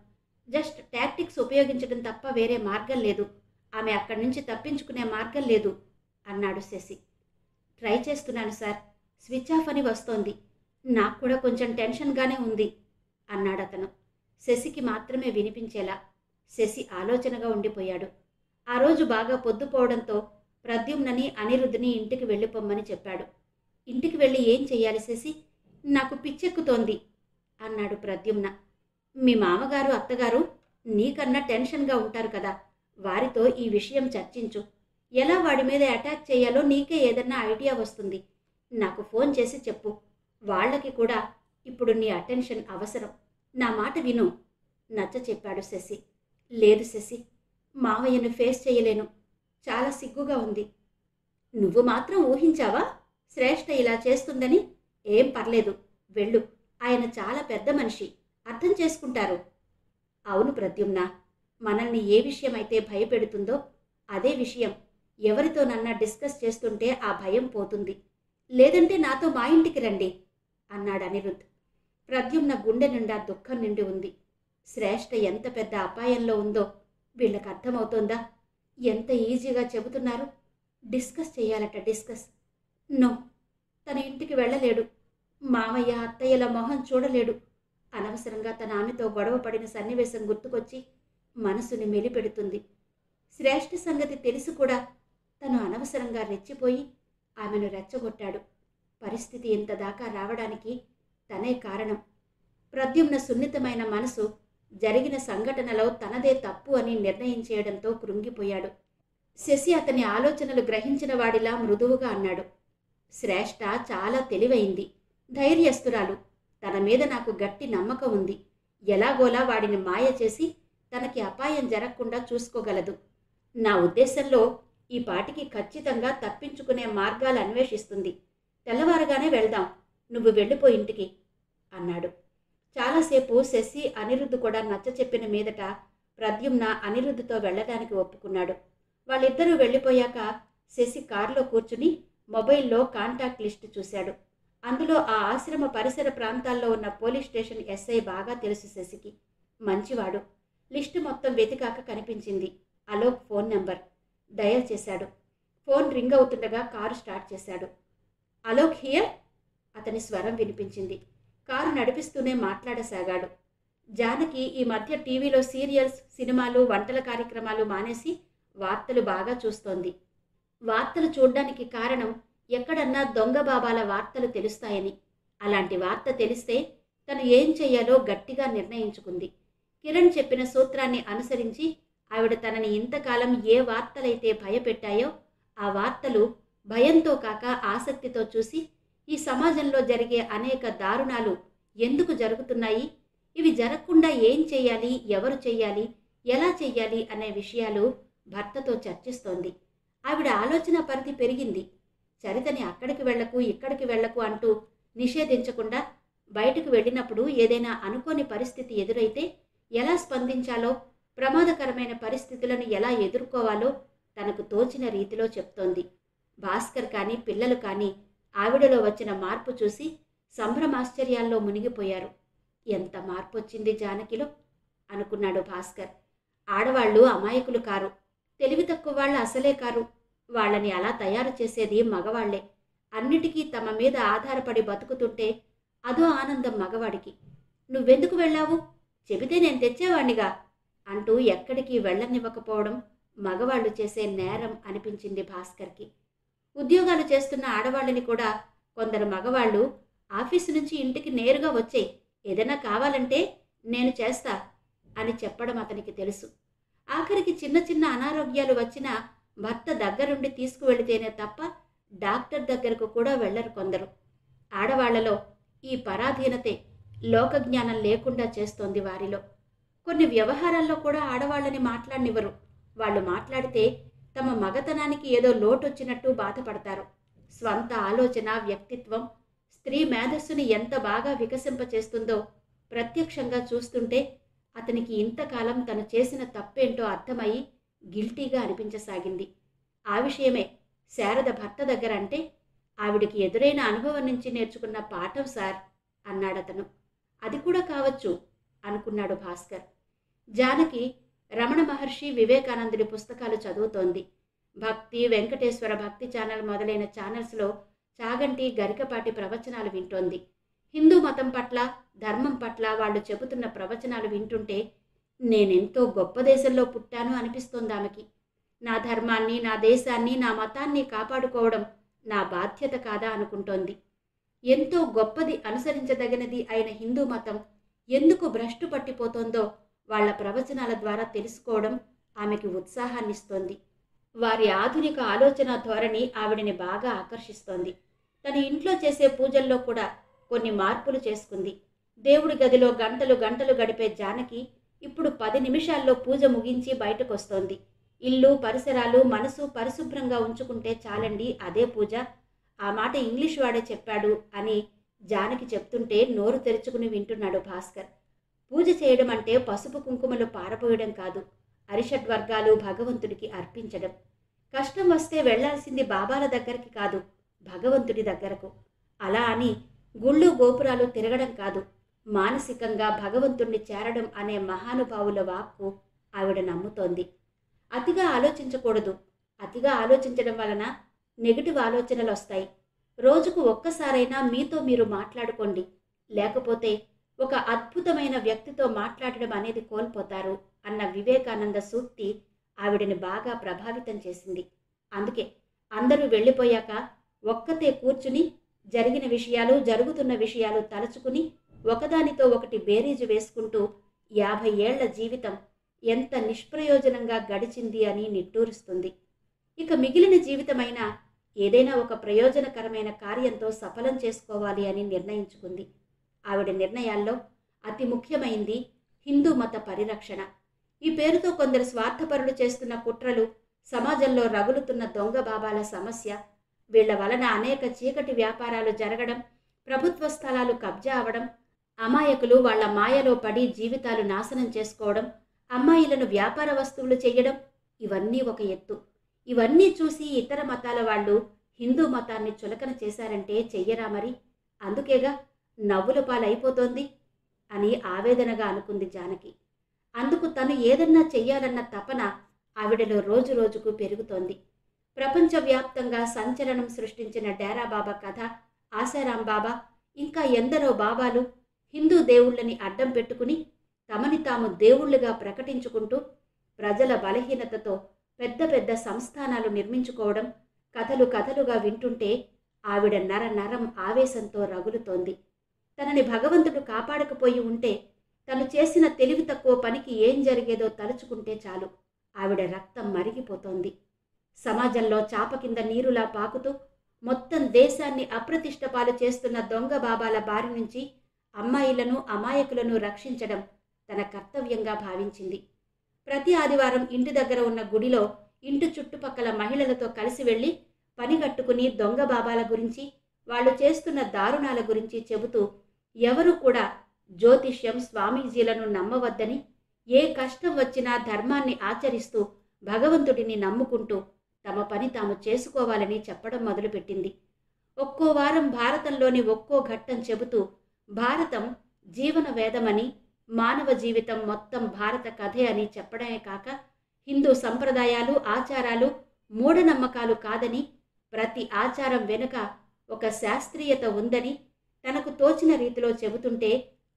జస్ట్ టాక్టిక్స్ ఉపయోగించడం తప్ప వేరే మార్గం లేదు. ఆమె అక్కడి నుంచి తప్పించుకునే మార్గం లేదు అన్నాడు శశి. ట్రై చేస్తున్నాను సార్, స్విచ్ ఆఫ్ అని వస్తోంది. నాకు కూడా కొంచెం టెన్షన్గానే ఉంది అన్నాడతను. శశికి మాత్రమే వినిపించేలా. శశి ఆలోచనగా ఉండిపోయాడు. ఆ రోజు బాగా పొద్దుపోవడంతో ప్రద్యుమ్నని, అనిరుద్ధ్ని ఇంటికి వెళ్ళిపోమ్మని చెప్పాడు. ఇంటికి వెళ్ళి ఏం చెయ్యాలి శశి? నాకు పిచ్చెక్కుతోంది అన్నాడు ప్రద్యుమ్న. మీ మామగారు, అత్తగారు నీకన్నా టెన్షన్గా ఉంటారు కదా, వారితో ఈ విషయం చర్చించు. ఎలా వాడి మీద అటాక్ చేయాలో నీకే ఏదన్నా ఐడియా వస్తుంది. నాకు ఫోన్ చేసి చెప్పు. వాళ్ళకి కూడా ఇప్పుడు నీ అటెన్షన్ అవసరం. నా మాట విను నచ్చ చెప్పాడు శశి. లేదు శశి, మావయ్యను ఫేస్ చేయలేను. చాలా సిగ్గుగా ఉంది. నువ్వు మాత్రం ఊహించావా శ్రేష్ఠ ఇలా చేస్తుందని? ఏం పర్లేదు, వెళ్ళు. ఆయన చాలా పెద్ద మనిషి, అర్థం చేసుకుంటారు. అవును ప్రద్యుమ్న, మనల్ని ఏ విషయమైతే భయపెడుతుందో అదే విషయం ఎవరితోనన్నా డిస్కస్ చేస్తుంటే ఆ భయం పోతుంది. లేదంటే నాతో మా ఇంటికి రండి అన్నాడు అనిరుద్ధ్. ప్రద్యుమ్న గుండె నిండా దుఃఖం నిండి ఉంది. శ్రేష్ఠ ఎంత పెద్ద అపాయంలో ఉందో వీళ్ళకి అర్థమవుతోందా? ఎంత ఈజీగా చెబుతున్నారు. డిస్కస్ చేయాలట, డిస్కస్. నో, తన ఇంటికి వెళ్ళలేడు. మామయ్య అత్తయ్యల మొహం చూడలేడు. అనవసరంగా తన ఆమెతో గొడవ పడిన సన్నివేశం గుర్తుకొచ్చి మనసుని మెలిపెడుతుంది. శ్రేష్ఠ సంగతి తెలిసి కూడా తను అనవసరంగా రెచ్చిపోయి ఆమెను రెచ్చగొట్టాడు. పరిస్థితి ఇంత దాకా రావడానికి తనే కారణం. ప్రద్యుమ్న సున్నితమైన మనసు జరిగిన సంఘటనలో తనదే తప్పు అని నిర్ణయించేయడంతో కృంగిపోయాడు. శశి అతని ఆలోచనలు గ్రహించిన వాడిలా మృదువుగా అన్నాడు. శ్రేష్ఠ చాలా తెలివైంది, ధైర్యస్తురాలు. తన మీద నాకు గట్టి నమ్మకం ఉంది. ఎలాగోలా వాడిని మాయ చేసి తనకి అపాయం జరగకుండా చూసుకోగలదు. నా ఉద్దేశంలో ఈ పాటికి ఖచ్చితంగా తప్పించుకునే మార్గాలు అన్వేషిస్తుంది. తెల్లవారుగానే వెళ్దాం, నువ్వు వెళ్ళిపో ఇంటికి అన్నాడు. చాలాసేపు శశి అనిరుద్ధ్ కూడా నచ్చ చెప్పిన మీదట ప్రద్యుమ్న అనిరుద్ధ్తో వెళ్ళడానికి ఒప్పుకున్నాడు. వాళ్ళిద్దరూ వెళ్ళిపోయాక శశి కారులో కూర్చుని మొబైల్లో కాంటాక్ట్ లిస్టు చూశాడు. అందులో ఆ ఆశ్రమ పరిసర ప్రాంతాల్లో ఉన్న పోలీస్ స్టేషన్ ఎస్ఐ బాగా తెలుసు శశికి. మంచివాడు. లిస్టు మొత్తం వెతికాక కనిపించింది అలోక్ ఫోన్ నెంబర్. డయల్ చేశాడు. ఫోన్ రింగ్ అవుతుండగా కారు స్టార్ట్ చేశాడు. అలోక్ హియర్? అతని స్వరం వినిపించింది. కారు నడిపిస్తూనే మాట్లాడసాగాడు. జానకి ఈ మధ్య టీవీలో సీరియల్స్, సినిమాలు, వంటల కార్యక్రమాలు మానేసి వార్తలు బాగా చూస్తోంది. వార్తలు చూడ్డానికి కారణం ఎక్కడన్నా దొంగ బాబాల వార్తలు తెలుస్తాయని. అలాంటి వార్త తెలిస్తే తను ఏం చెయ్యాలో గట్టిగా నిర్ణయించుకుంది. కిరణ్ చెప్పిన సూత్రాన్ని అనుసరించి ఆవిడ తనని ఇంతకాలం ఏ వార్తలైతే భయపెట్టాయో ఆ వార్తలు భయంతో కాక ఆసక్తితో చూసి ఈ సమాజంలో జరిగే అనేక దారుణాలు ఎందుకు జరుగుతున్నాయి, ఇవి జరగకుండా ఏం చెయ్యాలి, ఎవరు చెయ్యాలి, ఎలా చెయ్యాలి అనే విషయాలు భర్తతో చర్చిస్తోంది. ఆవిడ ఆలోచన పరిధి పెరిగింది. చరితని అక్కడికి వెళ్లకు, ఇక్కడికి వెళ్లకు అంటూ నిషేధించకుండా బయటకు వెళ్ళినప్పుడు ఏదైనా అనుకోని పరిస్థితి ఎదురైతే ఎలా స్పందించాలో, ప్రమాదకరమైన పరిస్థితులను ఎలా ఎదుర్కోవాలో తనకు తోచిన రీతిలో చెప్తోంది. భాస్కర్ కానీ పిల్లలు కానీ ఆవిడలో వచ్చిన మార్పు చూసి సంభ్రమాశ్చర్యాల్లో మునిగిపోయారు. ఎంత మార్పు వచ్చింది జానకిలో అనుకున్నాడు భాస్కర్. ఆడవాళ్లు అమాయకులు కారు, తెలివి తక్కువ వాళ్ళు అసలే కారు. వాళ్ళని అలా తయారు చేసేది మగవాళ్లే. అన్నిటికీ తమ మీద ఆధారపడి బతుకుతుంటే అదో ఆనందం మగవాడికి. నువ్వెందుకు వెళ్ళావు? చెబితే నేను తెచ్చేవాణ్ణిగా అంటూ ఎక్కడికి వెళ్ళనివ్వకపోవడం మగవాళ్లు చేసే నేరం అనిపించింది భాస్కర్కి. ఉద్యోగాలు చేస్తున్న ఆడవాళ్ళని కూడా కొందరు మగవాళ్ళు ఆఫీసు నుంచి ఇంటికి నేరుగా వచ్చేయ్, ఏదైనా కావాలంటే నేను చేస్తా అని చెప్పడం అతనికి తెలుసు. ఆఖరికి చిన్న చిన్న అనారోగ్యాలు వచ్చినా భర్త దగ్గరుండి తీసుకువెళితేనే తప్ప డాక్టర్ దగ్గరకు కూడా వెళ్లరు కొందరు. ఆడవాళ్లలో ఈ పరాధీనతే లోకజ్ఞానం లేకుండా చేస్తోంది వారిలో. కొన్ని వ్యవహారాల్లో కూడా ఆడవాళ్ళని మాట్లాడనివ్వరు. వాళ్ళు మాట్లాడితే తమ మగతనానికి ఏదో లోటొచ్చినట్టు బాధపడతారు. స్వంత ఆలోచన, వ్యక్తిత్వం స్త్రీ మేధస్సుని ఎంత బాగా వికసింపచేస్తుందో ప్రత్యక్షంగా చూస్తుంటే అతనికి ఇంతకాలం తను చేసిన తప్పేంటో అర్థమయ్యి గిల్టీగా అనిపించసాగింది. ఆ విషయమే శారద భర్త దగ్గర అంటే ఆవిడికి ఎదురైన అనుభవం నుంచి నేర్చుకున్న పాఠం సార్ అన్నాడతను. అది కూడా కావచ్చు అనుకున్నాడు భాస్కర్. జానకి రమణ మహర్షి, వివేకానందుడి పుస్తకాలు చదువుతోంది. భక్తి, వెంకటేశ్వర భక్తి ఛానల్ మొదలైన ఛానల్స్లో చాగంటి, గరికపాటి ప్రవచనాలు వింటోంది. హిందూ మతం పట్ల, ధర్మం పట్ల వాళ్ళు చెబుతున్న ప్రవచనాలు వింటుంటే నేనెంతో గొప్ప దేశంలో పుట్టాను అనిపిస్తోంది ఆమెకి. నా ధర్మాన్ని, నా దేశాన్ని, నా మతాన్ని కాపాడుకోవడం నా బాధ్యత కాదా అనుకుంటోంది. ఎంతో గొప్పది, అనుసరించదగినది అయిన హిందూ మతం ఎందుకు భ్రష్టు పట్టిపోతోందో వాళ్ల ప్రవచనాల ద్వారా తెలుసుకోవడం ఆమెకి ఉత్సాహాన్నిస్తోంది. వారి ఆధునిక ఆలోచన ధోరణి ఆవిడని బాగా ఆకర్షిస్తోంది. తన ఇంట్లో చేసే పూజల్లో కూడా కొన్ని మార్పులు చేసుకుంది. దేవుడి గదిలో గంటలు గంటలు గడిపే జానకి ఇప్పుడు 10 నిమిషాల్లో పూజ ముగించి బయటకొస్తోంది. ఇల్లు, పరిసరాలు, మనసు పరిశుభ్రంగా ఉంచుకుంటే చాలండి, అదే పూజ. ఆ మాట ఇంగ్లీష్ వాడే చెప్పాడు అని జానకి చెప్తుంటే నోరు తెరుచుకుని వింటున్నాడు భాస్కర్. పూజ చేయడం అంటే పసుపు కుంకుమలు పారబోయడం కాదు, అరిషడ్వర్గాలు భగవంతుడికి అర్పించడం. కష్టం వస్తే వెళ్లాల్సింది బాబాల దగ్గరికి కాదు, భగవంతుడి దగ్గరకు. అలా అని గుళ్ళు గోపురాలు తిరగడం కాదు, మానసికంగా భగవంతుణ్ణి చేరడం అనే మహానుభావుల వాక్కు ఆవిడ నమ్ముతోంది. అతిగా ఆలోచించకూడదు. అతిగా ఆలోచించడం వలన నెగిటివ్ ఆలోచనలు వస్తాయి. రోజుకు ఒక్కసారైనా మీతో మీరు మాట్లాడుకోండి, లేకపోతే ఒక అద్భుతమైన వ్యక్తితో మాట్లాడడం అనేది కోల్పోతారు అన్న వివేకానంద సూక్తి ఆవిడని బాగా ప్రభావితం చేసింది. అందుకే అందరూ వెళ్ళిపోయాక ఒక్కతే కూర్చుని జరిగిన విషయాలు, జరుగుతున్న విషయాలు తలుచుకుని ఒకదానితో ఒకటి బేరీజు వేసుకుంటూ 50 ఏళ్ల జీవితం ఎంత నిష్ప్రయోజనంగా గడిచింది అని నిట్టూరుస్తుంది. ఇక మిగిలిన జీవితమైనా ఏదైనా ఒక ప్రయోజనకరమైన కార్యంతో సఫలం చేసుకోవాలి అని నిర్ణయించుకుంది. ఆవిడ నిర్ణయాల్లో అతి ముఖ్యమైంది హిందూ మత పరిరక్షణ. ఈ పేరుతో కొందరు స్వార్థపరులు చేస్తున్న కుట్రలు, సమాజంలో రగులుతున్న దొంగ బాబాల సమస్య, వీళ్ల వలన అనేక చీకటి వ్యాపారాలు జరగడం, ప్రభుత్వ స్థలాలు కబ్జా అవడం, అమాయకులు వాళ్ల మాయలో పడి జీవితాలు నాశనం చేసుకోవడం, అమ్మాయిలను వ్యాపార వస్తువులు చెయ్యడం, ఇవన్నీ ఒక ఎత్తు. ఇవన్నీ చూసి ఇతర మతాల వాళ్ళు హిందూ మతాన్ని చులకన చేశారంటే చెయ్యరా మరి? అందుకేగా నవ్వుల పాలైపోతోంది అని ఆవేదనగా అనుకుంది జానకి. అందుకు తను ఏదన్నా చెయ్యాలన్న తపన ఆవిడలో రోజు రోజుకు పెరుగుతోంది. ప్రపంచవ్యాప్తంగా సంచలనం సృష్టించిన డేరా బాబా కథ, ఆశారాం బాబా, ఇంకా ఎందరో బాబాలు హిందూ దేవుళ్ళని అడ్డం పెట్టుకుని తమని తాము దేవుళ్లుగా ప్రకటించుకుంటూ ప్రజల బలహీనతతో పెద్ద పెద్ద సంస్థానాలు నిర్మించుకోవడం కథలు కథలుగా వింటుంటే ఆవిడ నర నరం ఆవేశంతో రగులుతోంది. తనని భగవంతుడు కాపాడకపోయి ఉంటే తను చేసిన తెలివి తక్కువ పనికి ఏం జరిగేదో తలుచుకుంటే చాలు ఆవిడ రక్తం మరిగిపోతోంది. సమాజంలో చాప కింద నీరులా పాకుతూ మొత్తం దేశాన్ని అప్రతిష్టపాలు చేస్తున్న దొంగ బాబాల బారి నుంచి అమ్మాయిలను, అమాయకులను రక్షించడం తన కర్తవ్యంగా భావించింది. ప్రతి ఆదివారం ఇంటి దగ్గర ఉన్న గుడిలో ఇంటి చుట్టుపక్కల మహిళలతో కలిసి వెళ్లి పనిగట్టుకుని దొంగ బాబాల గురించి, వాళ్ళు చేస్తున్న దారుణాల గురించి చెబుతూ ఎవరూ కూడా జ్యోతిష్యం, స్వామీజీలను నమ్మవద్దని, ఏ కష్టం వచ్చినా ధర్మాన్ని ఆచరిస్తూ భగవంతుడిని నమ్ముకుంటూ తమ పని తాము చేసుకోవాలని చెప్పడం మొదలుపెట్టింది. ఒక్కో వారం భారతంలోని ఒక్కో ఘట్టం చెబుతూ భారతం జీవన వేదమని, మానవ జీవితం మొత్తం భారత కథే అని చెప్పడమే కాక హిందూ సంప్రదాయాలు, ఆచారాలు మూఢనమ్మకాలు కాదని, ప్రతి ఆచారం వెనుక ఒక శాస్త్రీయత ఉందని తనకు తోచిన రీతిలో చెబుతుంటే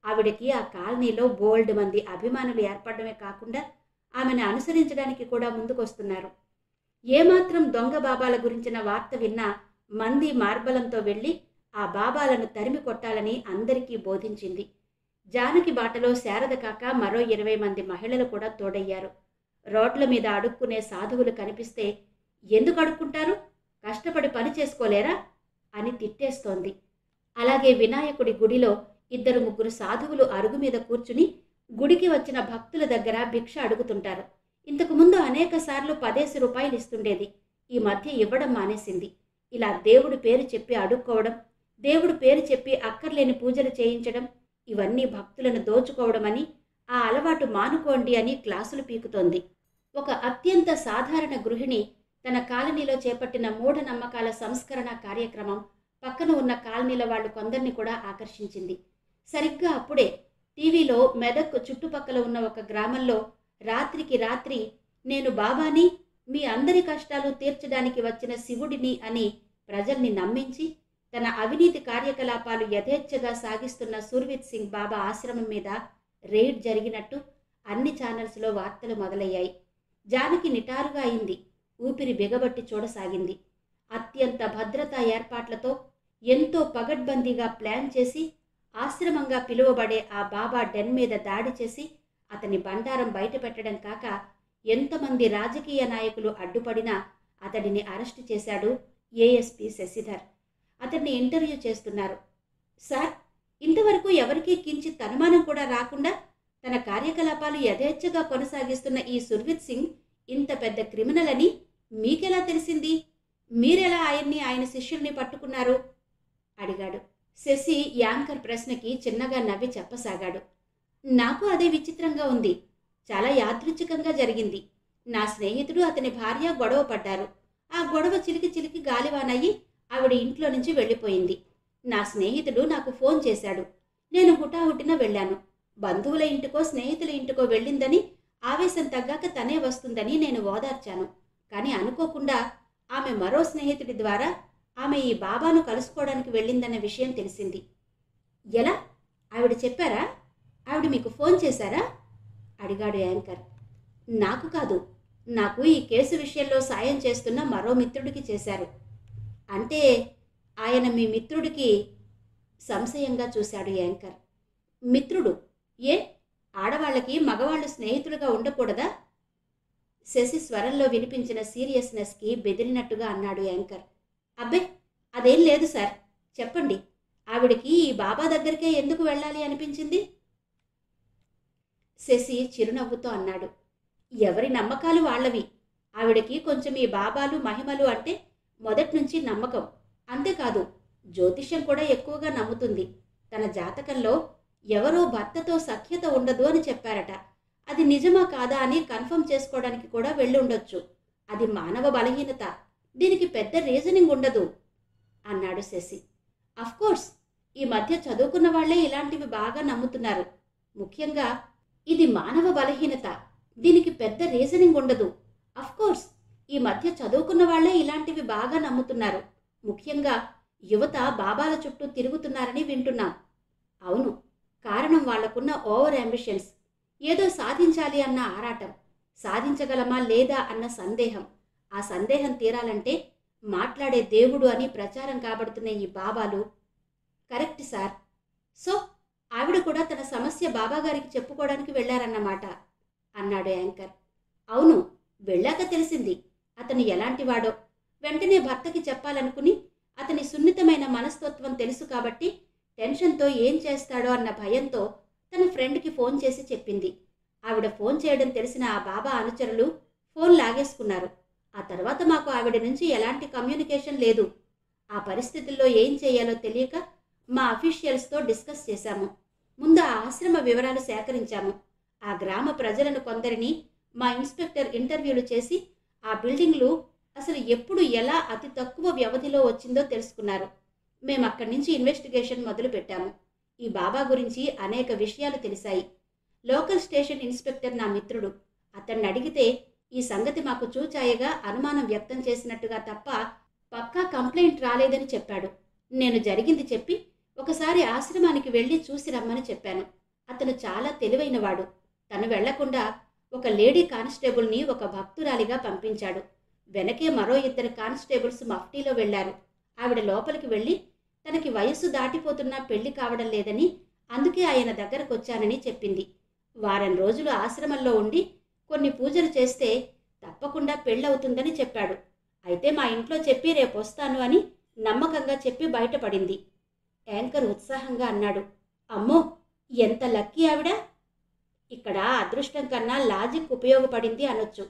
ఆవిడకి ఆ కాలనీలో బోల్డ్ మంది అభిమానులు ఏర్పడమే కాకుండా ఆమెను అనుసరించడానికి కూడా ముందుకొస్తున్నారు. ఏమాత్రం దొంగ బాబాల గురించిన వార్త విన్నా మంది మార్బలంతో వెళ్ళి ఆ బాబాలను తరిమి కొట్టాలని అందరికీ బోధించింది. జానకి బాటలో శారద కాక మరో 20 మంది మహిళలు కూడా తోడయ్యారు. రోడ్ల మీద అడుక్కునే సాధువులు కనిపిస్తే ఎందుకు అడుక్కుంటారు, కష్టపడి పని చేసుకోలేరా అని తిట్టేస్తోంది. అలాగే వినాయకుడి గుడిలో 2-3 సాధువులు అరుగు మీద కూర్చుని గుడికి వచ్చిన భక్తుల దగ్గర భిక్ష అడుగుతుంటారు. ఇంతకుముందు అనేక సార్లు 10 రూపాయలు ఇస్తుండేది, ఈ మధ్య ఇవ్వడం మానేసింది. ఇలా దేవుడి పేరు చెప్పి అడుక్కోవడం, దేవుడి పేరు చెప్పి అక్కర్లేని పూజలు చేయించడం, ఇవన్నీ భక్తులను దోచుకోవడమని, ఆ అలవాటు మానుకోండి అని క్లాసులు పీకుతోంది. ఒక అత్యంత సాధారణ గృహిణి తన కాలనీలో చేపట్టిన మూఢనమ్మకాల సంస్కరణ కార్యక్రమం పక్కన ఉన్న కాలనీల వాళ్ళు కొందరిని కూడా ఆకర్షించింది. సరిగ్గా అప్పుడే టీవీలో మెదక్ చుట్టుపక్కల ఉన్న ఒక గ్రామంలో రాత్రికి రాత్రి నేను బాబాని, మీ అందరి కష్టాలు తీర్చడానికి వచ్చిన శివుడిని అని ప్రజల్ని నమ్మించి తన అవినీతి కార్యకలాపాలు యథేచ్ఛగా సాగిస్తున్న సుర్వీత్ సింగ్ బాబా ఆశ్రమం మీద రెయిడ్ జరిగినట్టు అన్ని ఛానల్స్లో వార్తలు మొదలయ్యాయి. జానకి నిటారుగా అయింది, ఊపిరి బిగబట్టి చూడసాగింది. అత్యంత భద్రతా ఏర్పాట్లతో ఎంతో పగడ్బందీగా ప్లాన్ చేసి ఆశ్రమంగా పిలువబడే ఆ బాబా డెన్ మీద దాడి చేసి అతని బండారం బయటపెట్టడం కాక ఎంతమంది రాజకీయ నాయకులు అడ్డుపడినా అతడిని అరెస్టు చేశాడు ఏఎస్పీ శశిధర్. అతన్ని ఇంటర్వ్యూ చేస్తున్నారు. సార్, ఇంతవరకు ఎవరికీ కించిత్ అనుమానం కూడా రాకుండా తన కార్యకలాపాలు యథేచ్ఛగా కొనసాగిస్తున్న ఈ సుర్జిత్ సింగ్ ఇంత పెద్ద క్రిమినల్ అని మీకెలా తెలిసింది? మీరెలా ఆయన శిష్యుల్ని పట్టుకున్నారు? అడిగాడు. శశి యాంకర్ ప్రశ్నకి చిన్నగా నవ్వి చెప్పసాగాడు. నాకు అదే విచిత్రంగా ఉంది. చాలా యాదృచ్ఛికంగా జరిగింది. నా స్నేహితుడు అతని భార్య గొడవ పడ్డారు. ఆ గొడవ చిలికి చిలికి గాలివానయ్యి ఆవిడ ఇంట్లో నుంచి వెళ్ళిపోయింది. నా స్నేహితుడు నాకు ఫోన్ చేశాడు. నేను హుటాహుటిన వెళ్ళాను. బంధువుల ఇంటికో స్నేహితుల ఇంటికో వెళ్ళిందని, ఆవేశం తగ్గాక తనే వస్తుందని నేను ఓదార్చాను. కానీ అనుకోకుండా ఆమె మరో స్నేహితుడి ద్వారా ఆమె ఈ బాబాను కలుసుకోవడానికి వెళ్ళిందన్న విషయం తెలిసింది. ఎలా? ఆవిడ చెప్పారా? ఆవిడ మీకు ఫోన్ చేశారా? అడిగాడు యాంకర్. నాకు కాదు, నాకు ఈ కేసు విషయంలో సాయం చేస్తున్న మరో మిత్రుడికి చేశారు. అంటే ఆయన మీ మిత్రుడికి? సంశయంగా చూశాడు యాంకర్. మిత్రుడు? ఏ, ఆడవాళ్ళకి మగవాళ్ళు స్నేహితులుగా ఉండకూడదా? శశి స్వరంలో వినిపించిన సీరియస్నెస్కి బెదిరినట్టుగా అన్నాడు యాంకర్. అబ్బే, అదేం లేదు సార్. చెప్పండి, ఆవిడికి ఈ బాబా దగ్గరికే ఎందుకు వెళ్ళాలి అనిపించింది? శశి చిరునవ్వుతో అన్నాడు. ఎవరి నమ్మకాలు వాళ్ళవి. ఆవిడకి కొంచెం ఈ బాబాలు మహిమలు అంటే మొదట్నుంచి నమ్మకం. అంతేకాదు, జ్యోతిష్యం కూడా ఎక్కువగా నమ్ముతుంది. తన జాతకంలో ఎవరో భర్తతో సఖ్యత ఉండదు అని చెప్పారట. అది నిజమా కాదా అని కన్ఫర్మ్ చేసుకోవడానికి కూడా వెళ్ళి ఉండొచ్చు. అది మానవ బలహీనత. దీనికి పెద్ద రీజనింగ్ ఉండదు అన్నాడు శశి. అఫ్కోర్స్, ఈ మధ్య చదువుకున్న వాళ్లే ఇలాంటివి బాగా నమ్ముతున్నారు. ముఖ్యంగా ఇది మానవ బలహీనత, దీనికి పెద్ద రీజనింగ్ ఉండదు. అఫ్కోర్స్, ఈ మధ్య చదువుకున్న వాళ్లే ఇలాంటివి బాగా నమ్ముతున్నారు. ముఖ్యంగా యువత బాబాల చుట్టూ తిరుగుతున్నారని వింటున్నాం. అవును, కారణం వాళ్లకున్న ఓవర్ అంబిషన్స్. ఏదో సాధించాలి అన్న ఆరాటం, సాధించగలమా లేదా అన్న సందేహం. ఆ సందేహం తీరాలంటే మాట్లాడే దేవుడు అని ప్రచారం కాబడుతున్న ఈ బాబాలు. Correct sir. సో ఆవిడ కూడా తన సమస్య బాబాగారికి చెప్పుకోవడానికి వెళ్లారన్నమాట అన్నాడు యాంకర్. అవును, వెళ్ళాక తెలిసింది అతను ఎలాంటివాడో. వెంటనే భర్తకి చెప్పాలనుకుని, అతని సున్నితమైన మనస్తత్వం తెలుసు కాబట్టి టెన్షన్తో ఏం చేస్తాడో అన్న భయంతో తన ఫ్రెండ్కి ఫోన్ చేసి చెప్పింది. ఆవిడ ఫోన్ చేయడం తెలిసిన ఆ బాబా అనుచరులు ఫోన్ లాగేసుకున్నారు. ఆ తర్వాత మాకు ఆవిడ నుంచి ఎలాంటి కమ్యూనికేషన్ లేదు. ఆ పరిస్థితుల్లో ఏం చేయాలో తెలియక మా అఫీషియల్స్తో డిస్కస్ చేశాము. ముందు ఆ ఆశ్రమ వివరాలు సేకరించాము. ఆ గ్రామ ప్రజలను కొందరిని మా ఇన్స్పెక్టర్ ఇంటర్వ్యూలు చేసి ఆ బిల్డింగ్లు అసలు ఎప్పుడు ఎలా అతి తక్కువ వ్యవధిలో వచ్చిందో తెలుసుకున్నారు. మేము అక్కడి నుంచి ఇన్వెస్టిగేషన్ మొదలుపెట్టాము. ఈ బాబా గురించి అనేక విషయాలు తెలిసాయి. లోకల్ స్టేషన్ ఇన్స్పెక్టర్ నా మిత్రుడు. అతన్ని అడిగితే ఈ సంగతి మాకు చూచాయగా అనుమానం వ్యక్తం చేసినట్టుగా తప్ప పక్కా కంప్లైంట్ రాలేదని చెప్పాడు. నేను జరిగింది చెప్పి ఒకసారి ఆశ్రమానికి వెళ్ళి చూసి రమ్మని చెప్పాను. అతను చాలా తెలివైనవాడు. తను వెళ్లకుండా ఒక లేడీ కానిస్టేబుల్ని ఒక భక్తురాలిగా పంపించాడు. వెనకే మరో 2 కానిస్టేబుల్స్ మఫ్టీలో వెళ్లారు. ఆవిడ లోపలికి వెళ్ళి తనకి వయస్సు దాటిపోతున్నా పెళ్లి కావడం లేదని, అందుకే ఆయన దగ్గరకొచ్చానని చెప్పింది. వారం రోజులు ఆశ్రమంలో ఉండి కొన్ని పూజలు చేస్తే తప్పకుండా పెళ్ళవుతుందని చెప్పాడు. అయితే మా ఇంట్లో చెప్పి రేపొస్తాను అని నమ్మకంగా చెప్పి బయటపడింది. యాంకర్ ఉత్సాహంగా అన్నాడు. అమ్మో, ఎంత లక్కీ ఆవిడ! ఇక్కడ అదృష్టం కన్నా లాజిక్ ఉపయోగపడింది అనొచ్చు.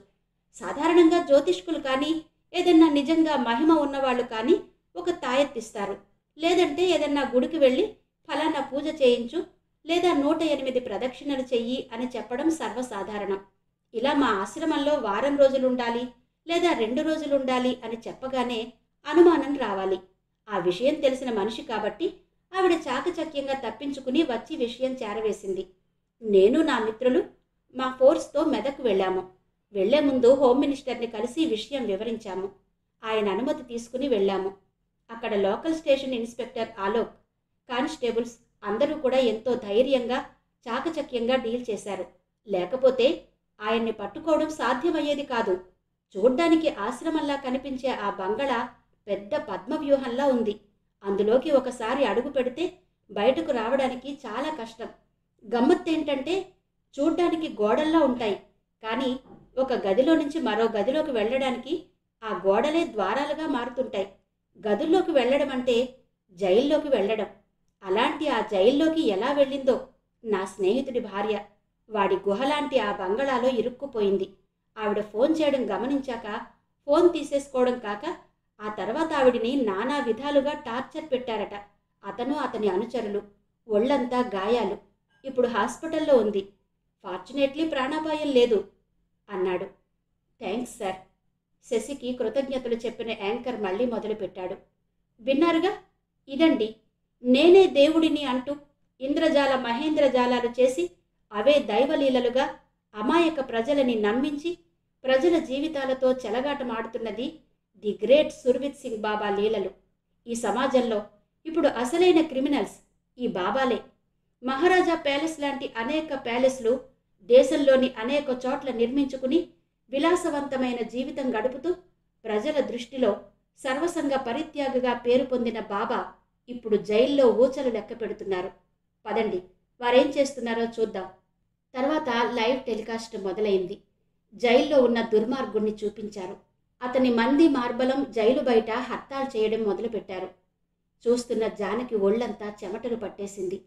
సాధారణంగా జ్యోతిష్కులు కానీ, ఏదన్నా నిజంగా మహిమ ఉన్నవాళ్ళు కానీ ఒక తాయెత్తిస్తారు. లేదంటే ఏదన్నా గుడికి వెళ్ళి ఫలానా పూజ చేయించు, లేదా 108 ప్రదక్షిణలు చెయ్యి అని చెప్పడం సర్వసాధారణం. ఇలా మా ఆశ్రమంలో వారం రోజులుండాలి లేదా 2 రోజులుండాలి అని చెప్పగానే అనుమానం రావాలి. ఆ విషయం తెలిసిన మనిషి కాబట్టి ఆవిడ చాకచక్యంగా తప్పించుకుని వచ్చి విషయం చేరవేసింది. నేను నా మిత్రులు మా ఫోర్స్తో మెదక్ వెళ్ళాము. వెళ్లే ముందు హోమ్ మినిస్టర్ని కలిసి విషయం వివరించాము. ఆయన అనుమతి తీసుకుని వెళ్ళాము. అక్కడ local station inspector Alok, constables అందరూ కూడా ఎంతో ధైర్యంగా చాకచక్యంగా డీల్ చేశారు. లేకపోతే ఆయన్ని పట్టుకోవడం సాధ్యమయ్యేది కాదు. చూడ్డానికి ఆశ్రమంలా కనిపించే ఆ బంగళా పెద్ద పద్మవ్యూహంలా ఉంది. అందులోకి ఒకసారి అడుగు పెడితే బయటకు రావడానికి చాలా కష్టం. గమ్మత్తేంటంటే చూడ్డానికి గోడల్లా ఉంటాయి, కానీ ఒక గదిలో నుంచి మరో గదిలోకి వెళ్ళడానికి ఆ గోడలే ద్వారాలుగా మారుతుంటాయి. గదుల్లోకి వెళ్ళడం అంటే జైల్లోకి వెళ్ళడం. అలాంటి ఆ జైల్లోకి ఎలా వెళ్ళిందో నా స్నేహితుడి భార్య. వాడి గుహలాంటి ఆ బంగళాలో ఇరుక్కుపోయింది. ఆవిడ ఫోన్ చేయడం గమనించాక ఫోన్ తీసేసుకోవడం కాక ఆ తర్వాత ఆవిడిని నానా విధాలుగా టార్చర్ పెట్టారట. అతను అతని అనుచరులు. ఒళ్ళంతా గాయాలు. ఇప్పుడు హాస్పిటల్లో ఉంది. ఫార్చునేట్లీ ప్రాణాపాయం లేదు అన్నాడు. Thanks sir. శశికి కృతజ్ఞతలు చెప్పిన యాంకర్ మళ్ళీ మొదలుపెట్టాడు. విన్నారుగా, ఇదండి నేనే దేవుడిని అంటూ ఇంద్రజాల మహేంద్రజాలాలు చేసి అవే దైవలీలలుగా అమాయక ప్రజలని నమ్మించి ప్రజల జీవితాలతో చెలగాటమాడుతున్నది ది గ్రేట్ సుర్విత్ సింగ్ బాబా లీలలు. ఈ సమాజంలో ఇప్పుడు అసలైన క్రిమినల్స్ ఈ బాబాలే. మహారాజా ప్యాలెస్ లాంటి అనేక ప్యాలెస్లు దేశంలోని అనేక చోట్ల నిర్మించుకుని విలాసవంతమైన జీవితం గడుపుతూ ప్రజల దృష్టిలో సర్వసంగ పరిత్యాగగా పేరు పొందిన బాబా ఇప్పుడు జైల్లో ఊచలు లెక్క పెడుతున్నారు. పదండి, వారేం చేస్తున్నారో చూద్దాం. తర్వాత లైవ్ టెలికాస్ట్ మొదలైంది. జైల్లో ఉన్న దుర్మార్గుణ్ణి చూపించారు. అతని మంది మార్బలం జైలు బయట హత్తాలు చేయడం మొదలుపెట్టారు. చూస్తున్న జానకి ఒళ్ళంతా చెమటలు పట్టేసింది.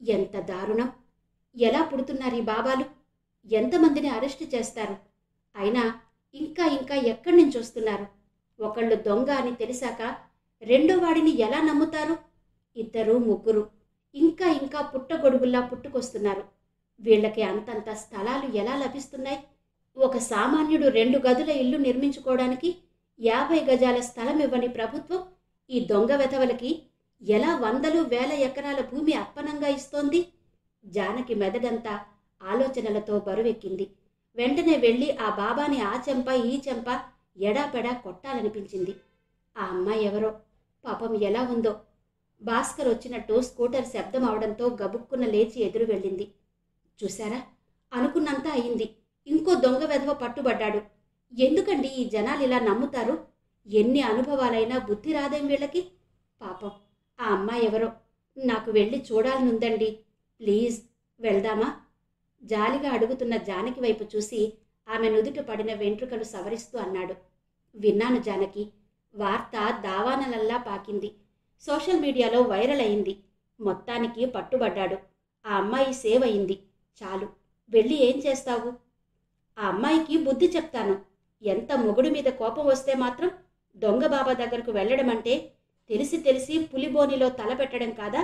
ఎంత దారుణం! ఎలా పుడుతున్నారు ఈ బాబాలు? ఎంతమందిని అరెస్టు చేస్తారు? అయినా ఇంకా ఇంకా ఎక్కడి నుంచి వస్తున్నారు? ఒకళ్ళు దొంగ అని తెలిసాక రెండో వాడిని ఎలా నమ్ముతారు? ఇద్దరు ముగ్గురు ఇంకా ఇంకా పుట్టగొడుగుల్లా పుట్టుకొస్తున్నారు. వీళ్ళకి అంతంత స్థలాలు ఎలా లభిస్తున్నాయి? ఒక సామాన్యుడు 2 గదుల ఇల్లు నిర్మించుకోవడానికి 50 గజాల స్థలం ఇవ్వని ప్రభుత్వం ఈ దొంగ వెధవలకి ఎలా వందలు వేల ఎకరాల భూమి అప్పనంగా ఇస్తోంది? జానకి మెదడంతా ఆలోచనలతో బరువెక్కింది. వెంటనే వెళ్ళి ఆ బాబాని ఆ చెంప ఈ చెంప ఎడాపెడా కొట్టాలనిపించింది. ఆ అమ్మాయి ఎవరో, పాపం ఎలా ఉందో. భాస్కర్ వచ్చినట్టు స్కూటర్ శబ్దం అవడంతో గబుక్కున లేచి ఎదురు వెళ్ళింది. చూశారా, అనుకున్నంత అయింది. ఇంకో దొంగ వెధవ పట్టుబడ్డాడు. ఎందుకండి ఈ జనాలు ఇలా నమ్ముతారు? ఎన్ని అనుభవాలైనా బుద్ధి రాదేం వీళ్ళకి? పాపం ఆ అమ్మాయి ఎవరో, నాకు వెళ్ళి చూడాలనుందండి. ప్లీజ్ వెళ్దామా? జాలిగా అడుగుతున్న జానకి వైపు చూసి ఆమె నుదుట పడిన వెంట్రుకలు సవరిస్తూ అన్నాడు. విన్నాను జానకి. వార్త దావానలల్లా పాకింది. సోషల్ మీడియాలో వైరల్ అయింది. మొత్తానికి పట్టుబడ్డాడు. ఆ అమ్మాయి సేవ్ అయింది. చాలు, వెళ్ళి ఏం చేస్తావు? ఆ అమ్మాయికి బుద్ధి చెప్తాను. ఎంత మొగుడు మీద కోపం వస్తే మాత్రం దొంగ బాబా దగ్గరకు వెళ్ళడం అంటే తెలిసి తెలిసి పులిబోనిలో తల పెట్టడం కాదా?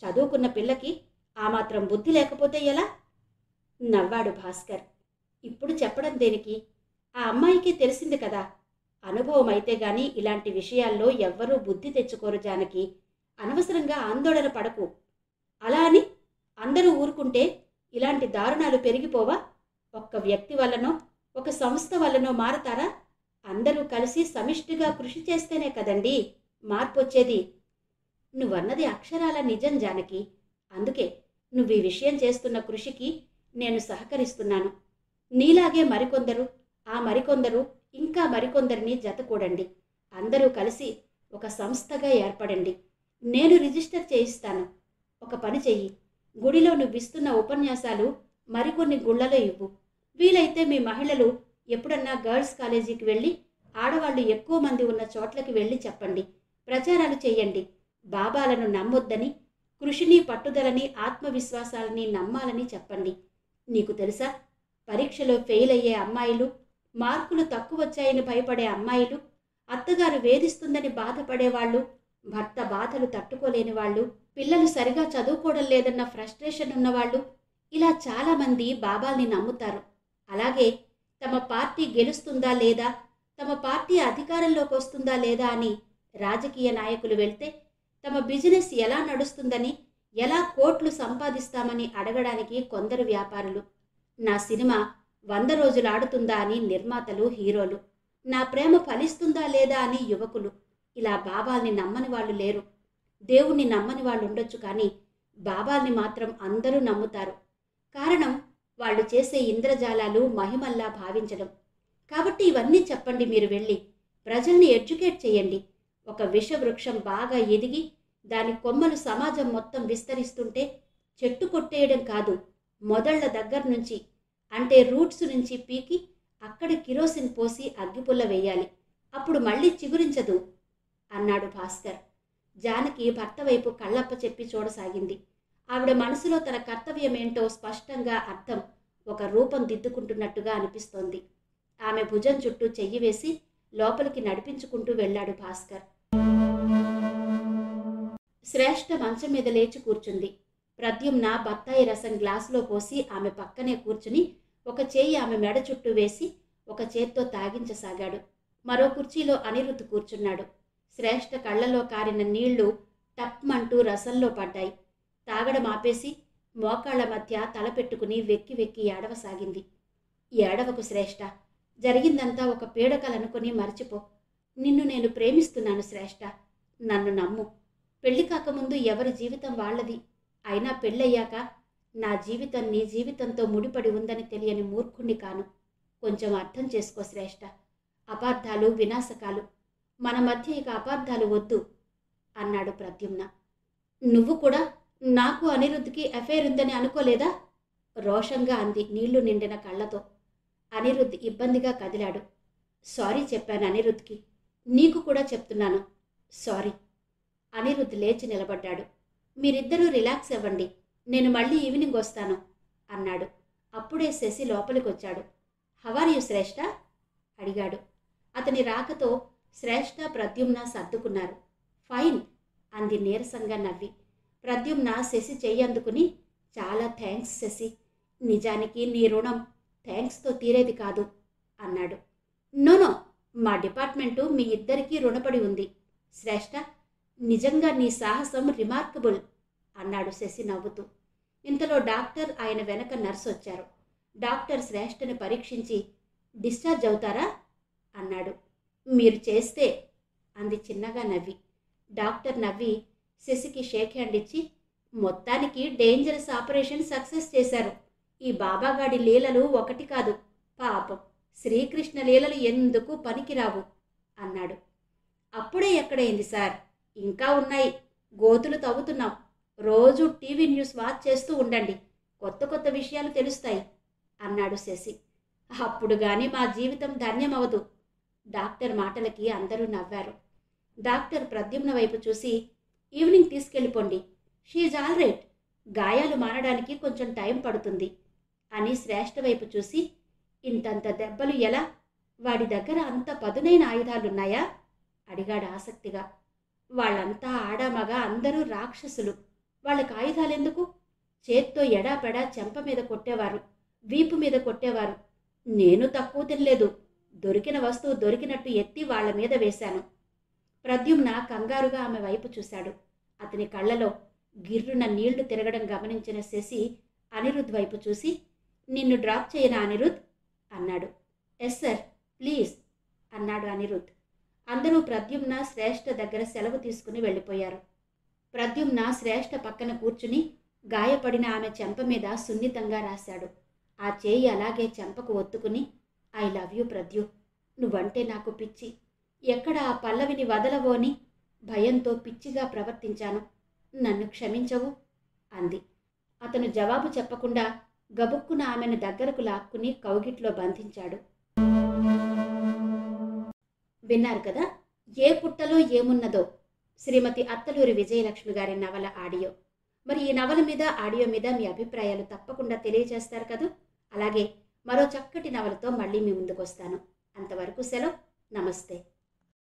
చదువుకున్న పిల్లకి ఆ మాత్రం బుద్ధి లేకపోతే ఎలా? నవ్వాడు భాస్కర్. ఇప్పుడు చెప్పడం దేనికి? ఆ అమ్మాయికి తెలిసింది కదా. అనుభవం అయితే గాని ఇలాంటి విషయాల్లో ఎవ్వరూ బుద్ధి తెచ్చుకోరు జానకి. అనవసరంగా ఆందోళన పడకు. అలా అని అందరూ ఊరుకుంటే ఇలాంటి దారుణాలు పెరిగిపోవా? ఒక్క వ్యక్తి వల్లనో ఒక సంస్థ వల్లనో మారతారా? అందరూ కలిసి సమిష్టిగా కృషి చేస్తేనే కదండి మార్పు వచ్చేది. నువ్వన్నది అక్షరాల నిజం జానకి. అందుకే నువ్వు ఈ విషయం చేస్తున్న కృషికి నేను సహకరిస్తున్నాను. నీలాగే మరికొందరు, ఆ మరికొందరు, ఇంకా మరికొందరిని జతకూడండి. అందరూ కలిసి ఒక సంస్థగా ఏర్పడండి. నేను రిజిస్టర్ చేయిస్తాను. ఒక పని చెయ్యి, గుడిలో నువ్విస్తున్న ఉపన్యాసాలు మరికొన్ని గుళ్లలో ఇవ్వు. వీలైతే మీ మహిళలు ఎప్పుడన్నా గర్ల్స్ కాలేజీకి వెళ్ళి ఆడవాళ్లు ఎక్కువ మంది ఉన్న చోట్లకి వెళ్ళి చెప్పండి. ప్రచారాలు చెయ్యండి. బాబాలను నమ్మొద్దని, కృషిని పట్టుదలని ఆత్మవిశ్వాసాలని నమ్మాలని చెప్పండి. నీకు తెలుసా, పరీక్షలో ఫెయిల్ అయ్యే అమ్మాయిలు, మార్కులు తక్కువ వచ్చాయని భయపడే అమ్మాయిలు, అత్తగారు వేధిస్తుందని బాధపడేవాళ్ళు, భర్త బాధలు తట్టుకోలేని వాళ్ళు, పిల్లలు సరిగా చదువుకోవడం లేదన్న ఫ్రస్ట్రేషన్ ఉన్నవాళ్ళు, ఇలా చాలామంది బాబాల్ని నమ్ముతారు. అలాగే తమ పార్టీ గెలుస్తుందా లేదా, తమ పార్టీ అధికారంలోకి వస్తుందా లేదా అని రాజకీయ నాయకులు వెళ్తే తమ బిజినెస్ ఎలా నడుస్తుందని, ఎలా కోట్లు సంపాదిస్తామని అడగడానికి కొందరు వ్యాపారులు, నా సినిమా 100 రోజులు ఆడుతుందా అని నిర్మాతలు, హీరోలు, నా ప్రేమ ఫలిస్తుందా లేదా అని యువకులు, ఇలా బాబాల్ని నమ్మని వాళ్ళు లేరు. దేవుణ్ణి నమ్మని వాళ్ళు ఉండొచ్చు, కానీ బాబాల్ని మాత్రం అందరూ నమ్ముతారు. కారణం వాళ్ళు చేసే ఇంద్రజాలాలు మహిమల్లా భావించడం. కాబట్టి ఇవన్నీ చెప్పండి. మీరు వెళ్ళి ప్రజల్ని ఎడ్యుకేట్ చేయండి. ఒక విషవృక్షం బాగా ఎదిగి దాని కొమ్మలు సమాజం మొత్తం విస్తరిస్తుంటే చెట్టు కొట్టేయడం కాదు, మొదళ్ల దగ్గర నుంచి, అంటే రూట్స్ నుంచి పీకి అక్కడ కిరోసిన్ పోసి అగ్గిపుల్ల వేయాలి. అప్పుడు మళ్ళీ చిగురించదు అన్నాడు భాస్కర్. జానకి భర్త వైపు కళ్ళప్ప చెప్పి చూడసాగింది. ఆవిడ మనసులో తన కర్తవ్యమేంటో స్పష్టంగా అర్థం ఒక రూపం దిద్దుకుంటున్నట్టుగా అనిపిస్తోంది. ఆమె భుజం చుట్టూ చెయ్యి వేసి లోపలికి నడిపించుకుంటూ వెళ్ళాడు భాస్కర్. శ్రేష్ఠ మంచం మీద లేచి కూర్చుంది. ప్రద్యుమ్న బత్తాయి రసం గ్లాసులో పోసి ఆమె పక్కనే కూర్చుని ఒక చేయి ఆమె మెడ చుట్టూ వేసి ఒక చేత్తో తాగించసాగాడు. మరో కుర్చీలో అనిరుద్ధ్ కూర్చున్నాడు. శ్రేష్ఠ కళ్ళలో కారిన నీళ్లు టప్మంటూ రసంలో పడ్డాయి. తాగడం ఆపేసి మోకాళ్ల మధ్య తల పెట్టుకుని వెక్కి వెక్కి ఏడవసాగింది. ఏడవకు శ్రేష్ఠ, జరిగిందంతా ఒక పీడకలనుకొని మర్చిపో. నిన్ను నేను ప్రేమిస్తున్నాను శ్రేష్ఠ, నన్ను నమ్ము. పెళ్లి కాకముందు ఎవరి జీవితం వాళ్ళది. అయినా పెళ్ళయ్యాక నా జీవితం నీ జీవితంతో ముడిపడి ఉందని తెలియని మూర్ఖుణ్ణి కాను. కొంచెం అర్థం చేసుకో శ్రేష్ఠ. అపార్థాలు వినాశకాలు. మన మధ్య ఇక అపార్థాలు వద్దు అన్నాడు ప్రద్యుమ్న. నువ్వు కూడా నాకు అనిరుద్ధ్కి అఫైర్ ఉందని అనుకోలేదా? రోషంగా అంది నీళ్లు నిండిన కళ్ళతో. అనిరుద్ధ్ ఇబ్బందిగా కదిలాడు. సారీ చెప్పాను అనిరుద్ధ్కి. నీకు కూడా చెప్తున్నాను సారీ. అనిరుద్ధ్ లేచి నిలబడ్డాడు. మీరిద్దరూ రిలాక్స్ అవ్వండి, నేను మళ్ళీ ఈవినింగ్ వస్తాను అన్నాడు. అప్పుడే శశి లోపలికొచ్చాడు. హవార్ యు శ్రేష్ఠ అడిగాడు. అతని రాకతో శ్రేష్ఠ ప్రద్యుమ్న సర్దుకున్నారు. ఫైన్ అంది నీరసంగా నవ్వి. ప్రద్యుమ్న శశి చెయ్యి అందుకుని చాలా థ్యాంక్స్ శశి, నిజానికి నీ రుణం థ్యాంక్స్తో తీరేది కాదు అన్నాడు. నోనో, మా డిపార్ట్మెంటు మీ ఇద్దరికీ రుణపడి ఉంది శ్రేష్ఠ. నిజంగా నీ సాహసం రిమార్కబుల్ అన్నాడు శశి నవ్వుతూ. ఇంతలో డాక్టర్ ఆయన వెనక నర్సు వచ్చారు. డాక్టర్ శ్రేష్ఠని పరీక్షించి డిశ్చార్జ్ అవుతారా అన్నాడు. మీరు చేస్తే అంది చిన్నగా నవ్వి. డాక్టర్ నవ్వి శశికి షేక్ హ్యాండ్ ఇచ్చి మొత్తానికి డేంజరస్ ఆపరేషన్ సక్సెస్ చేశారు. ఈ బాబాగాడి లీలలు ఒకటి కాదు, పాపం శ్రీకృష్ణ లీలలు ఎందుకు పనికిరావు అన్నాడు. అప్పుడే ఎక్కడైంది సార్, ఇంకా ఉన్నాయి. గోతులు తవ్వుతున్నాం. రోజు టీవీ న్యూస్ వాచ్ చేస్తూ ఉండండి, కొత్త కొత్త విషయాలు తెలుస్తాయి అన్నాడు శశి. అప్పుడు గాని మా జీవితం ధన్యమవదు. డాక్టర్ మాటలకి అందరూ నవ్వారు. డాక్టర్ ప్రద్యుమ్న వైపు చూసి ఈవినింగ్ తీసుకెళ్ళిపోండి, షీఈ్ ఆల్ రైట్, గాయాలు మానడానికి కొంచెం టైం పడుతుంది అని శ్రేష్ఠ వైపు చూసి ఇంతంత దెబ్బలు ఎలా, వాడి దగ్గర అంత పదునైన ఆయుధాలున్నాయా అడిగాడు ఆసక్తిగా. వాళ్ళంతా ఆడామగా అందరూ రాక్షసులు, వాళ్ళకి ఆయుధాలెందుకు? చేత్తో ఎడాపెడా చెంప మీద కొట్టేవారు, వీపు మీద కొట్టేవారు. నేను తక్కువ తినలేదు, దొరికిన వస్తువు దొరికినట్టు ఎత్తి వాళ్ల మీద వేశాను. ప్రద్యుమ్న కంగారుగా ఆమె వైపు చూశాడు. అతని కళ్ళలో గిర్రున నీళ్లు తిరగడం గమనించిన శశి అనిరుద్ధ్ వైపు చూసి నిన్ను డ్రాప్ చేయనా అనిరుద్ధ్ అన్నాడు. ఎస్ సార్ ప్లీజ్ అన్నాడు అనిరుద్ధ్. అందరూ ప్రద్యుమ్న శ్రేష్ఠ దగ్గర సెలవు తీసుకుని వెళ్ళిపోయారు. ప్రద్యుమ్న శ్రేష్ఠ పక్కన కూర్చుని గాయపడిన ఆమె చెంప మీద సున్నితంగా రాశాడు. ఆ చేయి అలాగే చెంపకు ఒత్తుకుని ఐ లవ్ యూ ప్రద్యు, నువ్వంటే నాకు పిచ్చి, ఎక్కడ ఆ పల్లవిని వదలవోని భయంతో పిచ్చిగా ప్రవర్తించాను, నన్ను క్షమించవు అంది. అతను జవాబు చెప్పకుండా గబుక్కున ఆమెను దగ్గరకు లాక్కుని కౌగిట్లో బంధించాడు. విన్నారు కదా, ఏ పుట్టలో ఏమున్నదో శ్రీమతి అత్తలూరి విజయలక్ష్మి గారి నవల ఆడియో. మరి ఈ నవల మీద ఆడియో మీద మీ అభిప్రాయాలు తప్పకుండా తెలియజేస్తారు కదూ. అలాగే మరో చక్కటి నవలతో మళ్ళీ మీ ముందుకు వస్తాను. అంతవరకు సెలవు, నమస్తే.